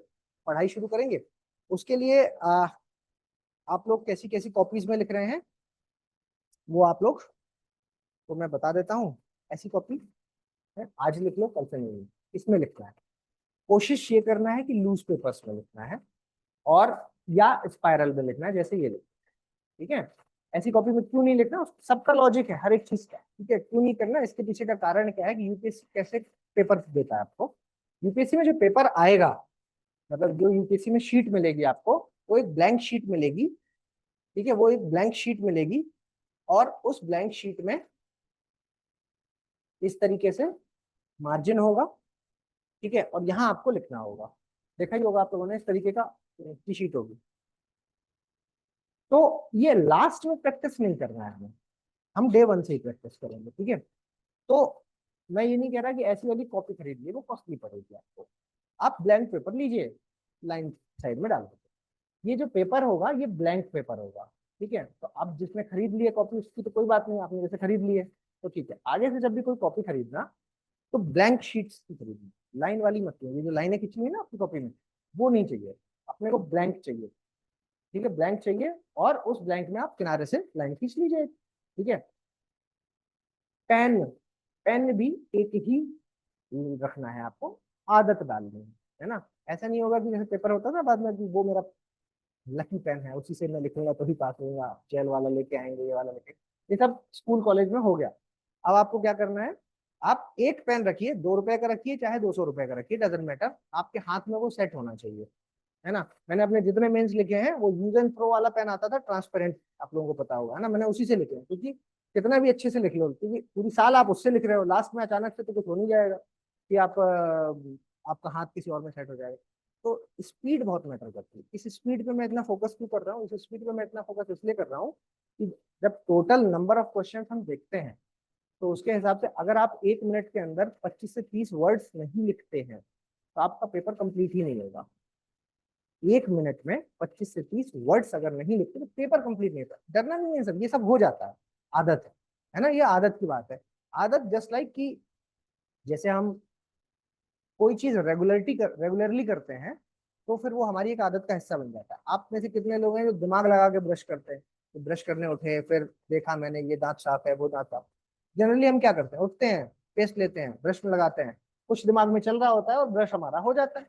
पढ़ाई शुरू करेंगे। उसके लिए आप लोग कैसी कैसी कॉपीज में लिख रहे हैं वो आप लोग तो मैं बता देता हूँ। ऐसी कॉपी है, आज लिख लो कल से नहीं, इसमें लिखना है। कोशिश ये करना है कि लूज पेपर्स में लिखना है, और या स्पाइरल में लिखना है, जैसे ये लिखना है, ठीक है। ऐसी कॉपी में क्यों नहीं लिखना, सबका लॉजिक है हर एक चीज का, ठीक है। क्यों नहीं करना, इसके पीछे का कारण क्या है कि यूपीएससी कैसे पेपर देता है आपको। यूपीएससी में जो पेपर आएगा, मतलब जो यूपीएससी में शीट मिलेगी आपको, वो एक ब्लैंक शीट मिलेगी, ठीक है। वो एक ब्लैंक शीट मिलेगी, और उस ब्लैंक शीट में इस तरीके से मार्जिन होगा, ठीक है, और यहाँ आपको लिखना होगा। देखा ही होगा आप लोगों ने, इस तरीके का की शीट होगी। तो ये लास्ट में प्रैक्टिस नहीं करना है हमें, हम डे वन से ही प्रैक्टिस करेंगे, ठीक है। तो मैं ये नहीं कह रहा कि ऐसी वाली कॉपी खरीद लीजिए, वो कॉस्टली पड़ेगी आपको। आप ब्लैंक पेपर लीजिए, लाइन साइड में डाल दीजिए। ये जो पेपर होगा ये ब्लैंक पेपर होगा, ठीक है। तो आप जिसने खरीद लिए कॉपी उसकी तो कोई बात नहीं, आपने जैसे खरीद लिए तो ठीक है। आगे से जब भी कोई कॉपी खरीदना तो ब्लैंक शीट्स की खरीदनी, लाइन वाली मत लीजिए। जो लाइनें खींची हुई ना आपकी कॉपी में, वो नहीं चाहिए अपने को, ब्लैंक चाहिए, ठीक है, ब्लैंक चाहिए। और उस ब्लैंक में आप किनारे से लाइन खींच लीजिए, ठीक है। पेन, पेन भी एक ही रखना है आपको, आदत डालनी है ना। ऐसा नहीं होगा कि जैसे पेपर होता है ना बाद में कि वो मेरा लकी पेन है उसी से मैं लिखूंगा तो ही पास होऊंगा, जेल वाला लेके आएंगे, ये वाला लेके, ये सब स्कूल कॉलेज में हो गया। अब आपको क्या करना है, आप एक पेन रखिए, 2 रुपए का रखिए चाहे 200 रुपए का रखिए, डजेंट मैटर, आपके हाथ में वो सेट होना चाहिए, है ना। मैंने अपने जितने मेंस लिखे हैं वो यूज एंड थ्रो वाला पेन आता था, ट्रांसपेरेंट, आप लोगों को पता होगा, है ना, मैंने उसी से लिखे हैं। क्योंकि कितना भी अच्छे से लिख लो, क्योंकि पूरी साल आप उससे लिख रहे हो, लास्ट में अचानक से तो कुछ हो नहीं जाएगा कि आप आपका हाथ किसी और में सेट हो जाएगा। तो स्पीड बहुत मैटर करती है। इस स्पीड पे मैं इतना फोकस क्यों कर रहा हूँ, इस स्पीड पे मैं इतना फोकस इसलिए कर रहा हूँ कि जब टोटल नंबर ऑफ क्वेश्चन हम देखते हैं तो उसके हिसाब से अगर आप 1 मिनट के अंदर 25 से 30 वर्ड्स नहीं लिखते हैं तो आपका पेपर कंप्लीट ही नहीं होगा। 1 मिनट में 25 से 30 वर्ड्स अगर नहीं लिखते तो पेपर कंप्लीट नहीं होता। डरना नहीं है सब, ये सब हो जाता है, आदत है ना, ये आदत की बात है। आदत जस्ट लाइक कि जैसे हम कोई चीज रेगुलरली करते हैं तो फिर वो हमारी एक आदत का हिस्सा बन जाता है। आप में से कितने लोग हैं जो दिमाग लगा के ब्रश करते हैं, तो ब्रश करने उठे फिर देखा मैंने ये दांत साफ है वो दांत साफ। जनरली हम क्या करते हैं, उठते हैं, पेस्ट लेते हैं, ब्रश में लगाते हैं, कुछ दिमाग में चल रहा होता है और ब्रश हमारा हो जाता है।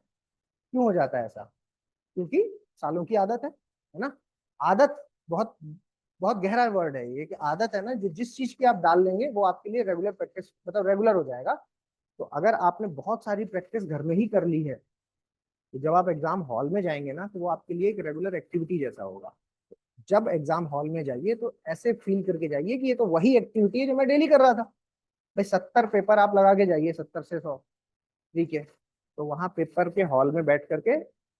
क्यों हो जाता है ऐसा? क्योंकि सालों की आदत है ना। आदत बहुत बहुत गहरा वर्ड है ये, कि आदत है ना, जो जिस चीज की आप डाल लेंगे वो आपके लिए रेगुलर प्रैक्टिस, मतलब रेगुलर हो जाएगा। तो अगर आपने बहुत सारी प्रैक्टिस घर में ही कर ली है तो जब आप एग्जाम हॉल में जाएंगे ना तो वो आपके लिए एक रेगुलर एक्टिविटी जैसा होगा। जब एग्जाम हॉल में जाइए तो ऐसे फील करके जाइए कि ये तो वही एक्टिविटी है जो मैं डेली कर रहा था। भाई 70 पेपर आप लगा के जाइए, 70 से 100, ठीक है। तो वहां पेपर के हॉल में बैठ करके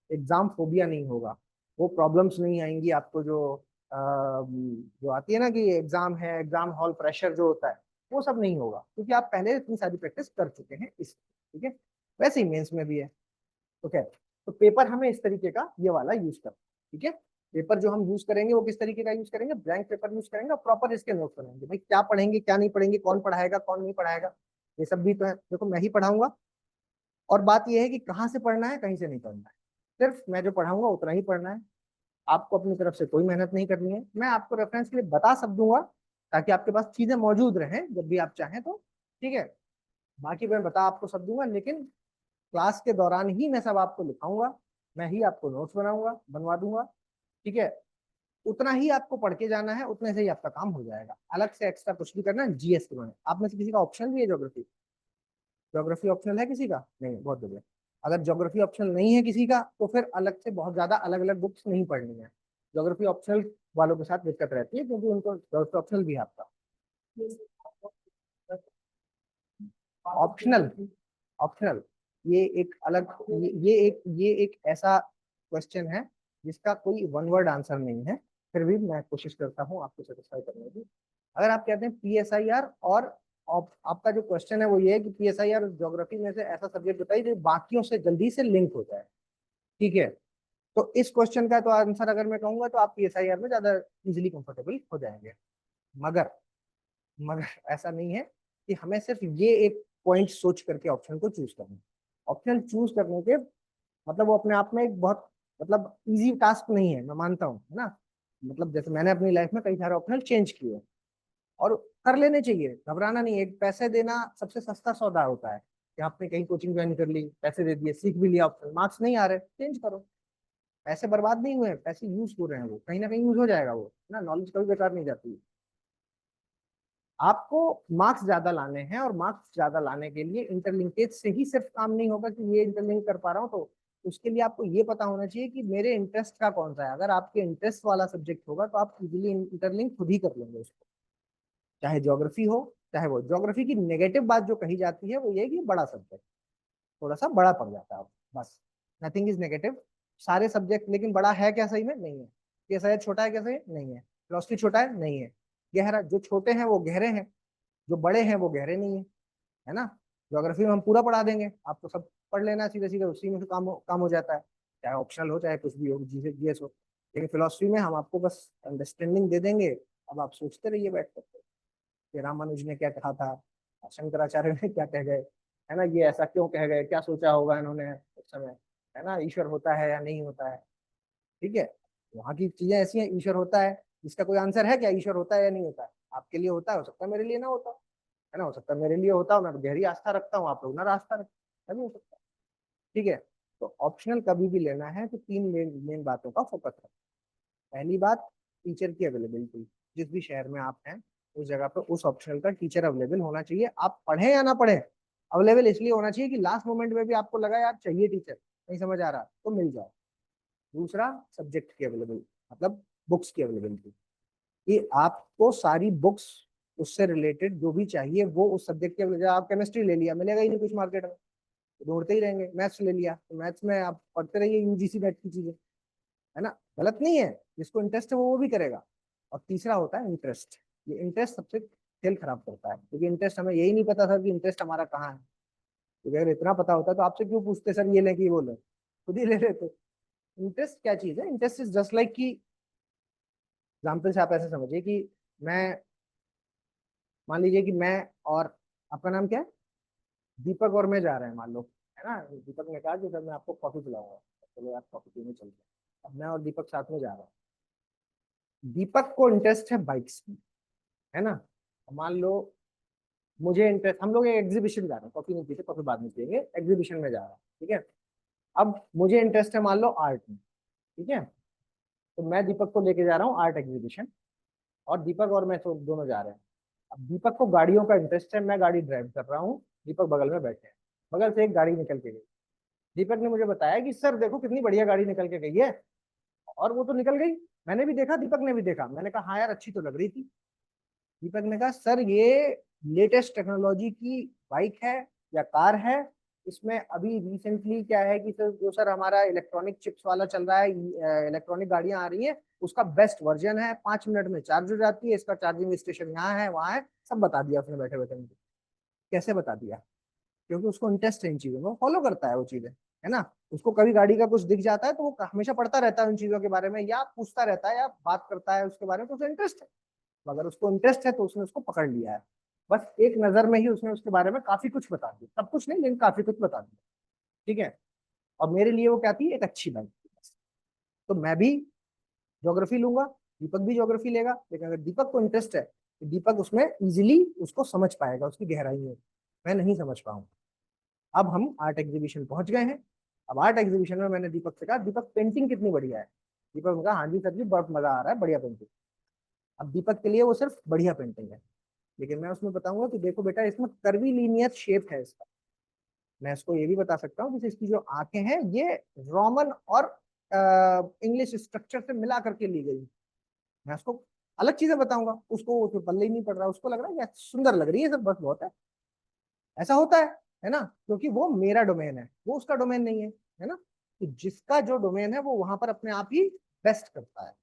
एग्जाम फोबिया नहीं होगा, वो प्रॉब्लम्स नहीं आएंगी आपको जो जो आती है ना कि एग्जाम है, एग्जाम हॉल प्रेशर जो होता है, वो सब नहीं होगा, क्योंकि आप पहले इतनी सारी प्रैक्टिस कर चुके हैं इस, ठीक है। वैसे ही मेंस में भी है। ओके, तो पेपर हमें इस तरीके का ये वाला यूज करना है, ठीक है। पेपर जो हम यूज करेंगे वो किस तरीके का यूज करेंगे, ब्लैंक पेपर यूज करेंगे और प्रॉपर इसके नोट करेंगे। भाई क्या पढ़ेंगे क्या नहीं पढ़ेंगे, कौन पढ़ाएगा कौन नहीं पढ़ाएगा, ये सब भी तो है। देखो मैं ही पढ़ाऊंगा, और बात यह है कि कहाँ से पढ़ना है कहीं से नहीं पढ़ना है, सिर्फ मैं जो पढ़ाऊंगा उतना ही पढ़ना है। आपको अपनी तरफ से कोई मेहनत नहीं करनी है। मैं आपको रेफरेंस के लिए बता सब दूंगा ताकि आपके पास चीजें मौजूद रहें जब भी आप चाहें तो, ठीक है। बाकी मैं बता आपको सब दूंगा, लेकिन क्लास के दौरान ही मैं सब आपको लिखाऊंगा, मैं ही आपको नोट्स बनाऊंगा, बनवा दूंगा, ठीक है। उतना ही आपको पढ़ के जाना है, उतने से ही आपका काम हो जाएगा। अलग से एक्स्ट्रा कुछ भी करना है जीएस के बारे में। आप में से किसी का ऑप्शनल भी है ज्योग्राफी? ज्योग्राफी ऑप्शनल है किसी का? नहीं, बहुत बढ़िया। अगर ज्योग्राफी ऑप्शनल नहीं है किसी का तो फिर अलग से बहुत ज्यादा अलग अलग बुक्स नहीं पढ़नी है। ज्योग्राफी ऑप्शनल वालों के साथ दिक्कत रहती है क्योंकि उनको ज्योग्राफी ऑप्शनल भी है आपका। ऑप्शनल, ऑप्शनल, ये एक अलग, ये एक ऐसा क्वेश्चन है जिसका कोई वन वर्ड आंसर नहीं है। फिर भी मैं कोशिश करता हूँ आपको सेटिस्फाई करने की। अगर आप कहते हैं पीएसआईआर और आपका जो क्वेश्चन है वो ये है कि पीएसआईआर और ज्योग्राफी में से ऐसा सब्जेक्ट बताइए जो बाकियों से जल्दी से लिंक हो जाए, ठीक है। तो इस क्वेश्चन का तो आंसर अगर मैं कहूंगा तो आप पीएसआईआर में ज्यादा इजिली कंफर्टेबल हो जाएंगे। मगर मगर ऐसा नहीं है कि हमें सिर्फ ये एक पॉइंट सोच करके ऑप्शन को चूज करना है। ऑप्शन चूज करने के मतलब वो अपने आप में एक बहुत मतलब इजी टास्क नहीं है, मैं मानता हूँ, है ना। मतलब जैसे मैंने अपनी लाइफ में कई सारे ऑप्शनल चेंज किए और कर लेने चाहिए, घबराना नहीं है। एक पैसे देना सबसे सस्ता सौदा होता है कि आपने कहीं कोचिंग ज्वाइन कर ली, पैसे दे दिए, सीख भी लिया, ऑप्शन मार्क्स नहीं आ रहे, चेंज करो। पैसे बर्बाद नहीं हुए, पैसे यूज हो रहे हैं, वो कहीं ना कहीं यूज हो जाएगा वो, ना, नॉलेज कभी बेकार नहीं जाती। आपको मार्क्स ज्यादा लाने हैं और मार्क्स ज्यादा लाने के लिए इंटरलिंकेज से ही सिर्फ काम नहीं होगा कि ये इंटरलिंक कर पा रहा हूँ, तो उसके लिए आपको ये पता होना चाहिए कि मेरे इंटरेस्ट का कौन सा है। अगर आपके इंटरेस्ट वाला सब्जेक्ट होगा तो आप इजीली इंटरलिंक खुद ही कर लेंगे उसको। चाहे ज्योग्राफी हो, चाहे वो ज्योग्राफी की नेगेटिव बात जो कही जाती है वो ये है कि बड़ा सब्जेक्ट, थोड़ा सा बड़ा पड़ जाता है, बस, नथिंग इज नेगेटिव। सारे सब्जेक्ट, लेकिन बड़ा है क्या सही में? नहीं है। कैसा है? छोटा है क्या सही है? नहीं है। फिलोसफी छोटा है? नहीं है। गहरा, जो छोटे हैं वो गहरे हैं, जो बड़े हैं वो गहरे नहीं है, है ना। ज्योग्राफी में हम पूरा पढ़ा देंगे, आप तो सब पढ़ लेना सीधे सीधे, उसी में से काम हो जाता है, चाहे ऑप्शनल हो चाहे कुछ भी हो, जीसे जीएस हो। लेकिन फिलोसफी में हम आपको बस अंडरस्टैंडिंग दे देंगे, अब आप सोचते रहिए बैठ कर कि रामानुज ने क्या कहा था, शंकराचार्य ने क्या कह गए, है ना, ये ऐसा क्यों कह गए, क्या सोचा होगा इन्होंने उस समय, है ना, ईश्वर होता है या नहीं होता है। ठीक है, वहाँ की चीजें ऐसी हैं, ईश्वर होता है, इसका कोई आंसर है क्या, ईश्वर होता है या नहीं होता है? आपके लिए होता है, हो सकता है मेरे लिए ना होता, है ना, हो सकता है मेरे लिए होता हो, मैं गहरी आस्था रखता हूँ, आप लोग ना आस्था रखते, नहीं हो सकता। ठीक है, तो ऑप्शनल कभी भी लेना है तो तीन मेन मेन बातों का फोकस रखें। पहली बात, टीचर की अवेलेबिलिटी, जिस भी शहर में आप हैं उस जगह पर उस ऑप्शनल का टीचर अवेलेबल होना चाहिए, आप पढ़े या ना पढ़े, अवेलेबल इसलिए होना चाहिए कि लास्ट मोमेंट में भी आपको लगा यार चाहिए टीचर, नहीं समझ आ रहा तो मिल जाए। दूसरा, सब्जेक्ट की अवेलेबिलिटी, मतलब बुक्स की अवेलेबिलिटी, कि आपको सारी बुक्स उससे रिलेटेड जो भी चाहिए वो उस सब्जेक्ट के अवेलेबल, आप केमिस्ट्री ले लिया, मिलेगा ही नहीं कुछ मार्केट में, तो ढूंढते ही रहेंगे। मैथ्स ले लिया तो मैथ्स में आप पढ़ते रहिए यूजीसी नेट की चीजें, है ना, गलत नहीं है, जिसको इंटरेस्ट है वो भी करेगा। और तीसरा होता है इंटरेस्ट, ये इंटरेस्ट सबसे खेल खराब करता है, क्योंकि इंटरेस्ट, हमें यही नहीं पता था कि इंटरेस्ट हमारा कहाँ है, क्योंकि अगर इतना पता होता तो आपसे क्यों पूछते सर ये लें कि वो लें, खुद ही ले लेते। इंटरेस्ट क्या चीज है? इंटरेस्ट इज जस्ट लाइक कि, एग्जाम्पल से आप ऐसे समझिए कि मैं, मान लीजिए कि मैं और, आपका नाम क्या है? दीपक और मैं जा रहे हैं मान लो, है ना, दीपक ने कहा कि सर मैं आपको कॉफी पिलाऊंगा, चलो यार कॉफी पीने चलते हैं, अब मैं और दीपक साथ में जा रहा हूँ, दीपक को इंटरेस्ट है बाइक्स में, है ना, मान लो मुझे इंटरेस्ट, हम लोग एक एग्जीबिशन जा रहे हैं, कॉफी नहीं पीते, कॉफी बाद में पियेंगे, एग्जीबिशन में जा रहा है, ठीक है। अब मुझे इंटरेस्ट है मान लो आर्ट में, ठीक है, तो मैं दीपक को लेके जा रहा हूँ आर्ट एग्जीबिशन, और दीपक और मैं तो दोनों जा रहे हैं। अब दीपक को गाड़ियों का इंटरेस्ट है, मैं गाड़ी ड्राइव कर रहा हूँ, दीपक बगल में बैठे हैं, बगल से एक गाड़ी निकल के गई, दीपक ने मुझे बताया कि सर देखो कितनी बढ़िया गाड़ी निकल के गई है, और वो तो निकल गई, मैंने भी देखा, दीपक ने भी देखा, मैंने कहा हाँ यार अच्छी तो लग रही थी। दीपक ने कहा सर ये लेटेस्ट टेक्नोलॉजी की बाइक है या कार है, इसमें अभी रिसेंटली क्या है कि सर जो सर हमारा इलेक्ट्रॉनिक चिप्स वाला चल रहा है, इलेक्ट्रॉनिक गाड़ियां आ रही हैं, उसका बेस्ट वर्जन है, 5 मिनट में चार्ज हो जाती है, इसका चार्जिंग स्टेशन यहाँ है वहाँ है, सब बता दिया उसने बैठे बैठे मुझे। कैसे बता दिया? क्योंकि उसको इंटरेस्ट है इन चीजों में, फॉलो करता है वो चीजें, है ना, उसको कभी गाड़ी का कुछ दिख जाता है तो वो हमेशा पढ़ता रहता है उन चीजों के बारे में, या पूछता रहता है या बात करता है उसके बारे में, तो उसे इंटरेस्ट है, तो अगर उसको इंटरेस्ट है तो उसने उसको पकड़ लिया है, बस एक नजर में ही उसने उसके बारे में काफी कुछ बता दिया, सब कुछ नहीं लेकिन काफी कुछ बता दिया। ठीक है, और मेरे लिए वो क्या थी, एक अच्छी बाइक थी, तो मैं भी ज्योग्राफी लूंगा, दीपक भी ज्योग्राफी लेगा, लेकिन अगर दीपक को इंटरेस्ट है तो दीपक उसमें इजिली उसको समझ पाएगा, उसकी गहराई में, मैं नहीं समझ पाऊंगा। अब हम आर्ट एग्जीबिशन पहुंच गए हैं, अब आर्ट एग्जीबिशन में मैंने दीपक से कहा दीपक पेंटिंग कितनी बढ़िया है, दीपक ने कहा हाँ जी सर जी बहुत मजा आ रहा है, बढ़िया पेंटिंग। अब दीपक के लिए वो सिर्फ बढ़िया पेंटिंग है, लेकिन मैं उसमें बताऊंगा कि देखो बेटा इसमें कर्वीलीनियर शेप है इसका, मैं इसको ये भी बता सकता हूँ कि इसकी जो आंखें हैं ये रोमन और इंग्लिश स्ट्रक्चर से मिला करके ली गई, मैं उसको अलग चीजें बताऊंगा, उसको उसमें पल्ले ही नहीं पड़ रहा, उसको लग रहा है कि सुंदर लग रही है सब, बस बहुत है। ऐसा होता है ना, क्योंकि वो मेरा डोमेन है, वो उसका डोमेन नहीं है ना, तो जिसका जो डोमेन है वो वहां पर अपने आप ही बेस्ट करता है।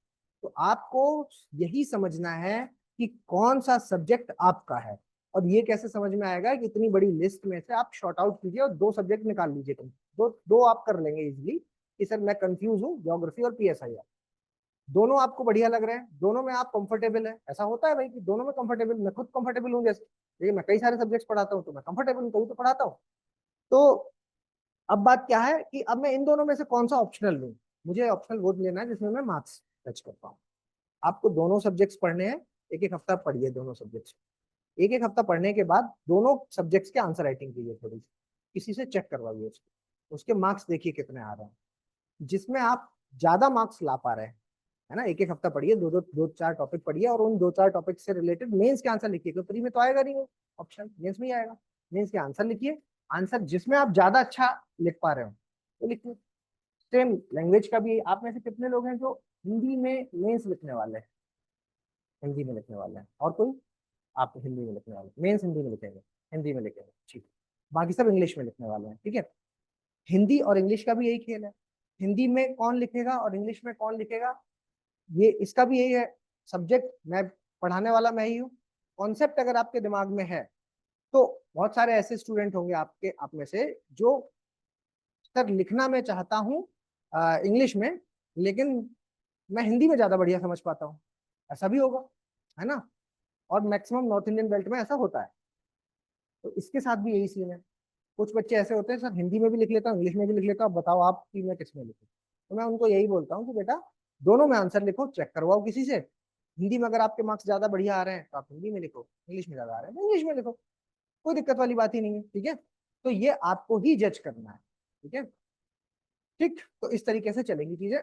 तो आपको यही समझना है कि कौन सा सब्जेक्ट आपका है, और ये कैसे समझ में आएगा कि इतनी बड़ी लिस्ट में से आप शॉर्ट आउट कीजिए और दो सब्जेक्ट निकाल लीजिए, तुम दो दो आप कर लेंगे इजिली, कि सर मैं कंफ्यूज हूँ ज्योग्राफी और पीएसआई, दोनों आपको बढ़िया लग रहे हैं, दोनों में आप कंफर्टेबल है, ऐसा होता है भाई कि दोनों में कंफर्टेबल, मैं खुद कंफर्टेबल हूँ जैसे, देखिए मैं कई सारे सब्जेक्ट्स पढ़ाता हूँ तो मैं कंफर्टेबल हूँ, कभी तो पढ़ाता हूँ। तो अब बात क्या है कि अब मैं इन दोनों में से कौन सा ऑप्शनल लूँ, मुझे ऑप्शनल वो लेना है जिसमें मैं मार्क्स टच कर पाऊँ। आपको दोनों सब्जेक्ट्स पढ़ने हैं, एक एक हफ्ता पढ़िए दोनों सब्जेक्ट्स, एक एक हफ्ता पढ़ने के बाद दोनों सब्जेक्ट्स के आंसर राइटिंग कीजिए थोड़ी सी, किसी से चेक करवाइए उसको, उसके मार्क्स देखिए कितने आ रहे हैं, जिसमें आप ज्यादा मार्क्स ला पा रहे हैं, है ना, एक एक हफ्ता पढ़िए, दो चार टॉपिक पढ़िए और उन दो चार टॉपिक से रिलेटेड मेंस के आंसर लिखिए, क्योंकि प्री में तो आएगा नहीं वो ऑप्शन, मेंस में ही आएगा, मेंस के आंसर लिखिए, आंसर जिसमें आप ज्यादा अच्छा लिख पा रहे हो तो लिखिए। सेम लैंग्वेज का भी, आप में से कितने लोग हैं जो हिंदी में मेंस लिखने वाले हैं, हिंदी में लिखने वाले हैं, और कोई? आप हिंदी में लिखने वाले, मेंस हिंदी में लिखेंगे, हिंदी में लिखेंगे, ठीक। बाकी सब इंग्लिश में लिखने वाले हैं, ठीक है। हिंदी और इंग्लिश का भी यही खेल है, हिंदी में कौन लिखेगा और इंग्लिश में कौन लिखेगा, ये इसका भी यही है। सब्जेक्ट मैं पढ़ाने वाला मैं ही हूँ, कॉन्सेप्ट अगर आपके दिमाग में है तो बहुत सारे ऐसे स्टूडेंट होंगे आपके आप में से जो सर लिखना मैं चाहता हूँ इंग्लिश में, लेकिन मैं हिंदी में ज्यादा बढ़िया समझ पाता हूँ, ऐसा भी होगा, है ना। और मैक्सिमम नॉर्थ इंडियन बेल्ट में ऐसा होता है। तो इसके साथ भी यही सीन है। कुछ बच्चे ऐसे होते हैं सर हिंदी में भी लिख लेता हूँ इंग्लिश में भी लिख लेता हूँ, बताओ आप कि मैं किस में लिखूँ। तो मैं उनको यही बोलता हूँ कि बेटा दोनों में आंसर लिखो, चेक करवाओ किसी से। हिंदी में अगर आपके मार्क्स ज्यादा बढ़िया आ रहे हैं तो आप हिंदी में लिखो, इंग्लिश में ज्यादा आ रहे हैं तो इंग्लिश में लिखो, कोई दिक्कत वाली बात ही नहीं है, ठीक है। तो ये आपको ही जज करना है, ठीक है। ठीक, तो इस तरीके से चलेंगी चीजें।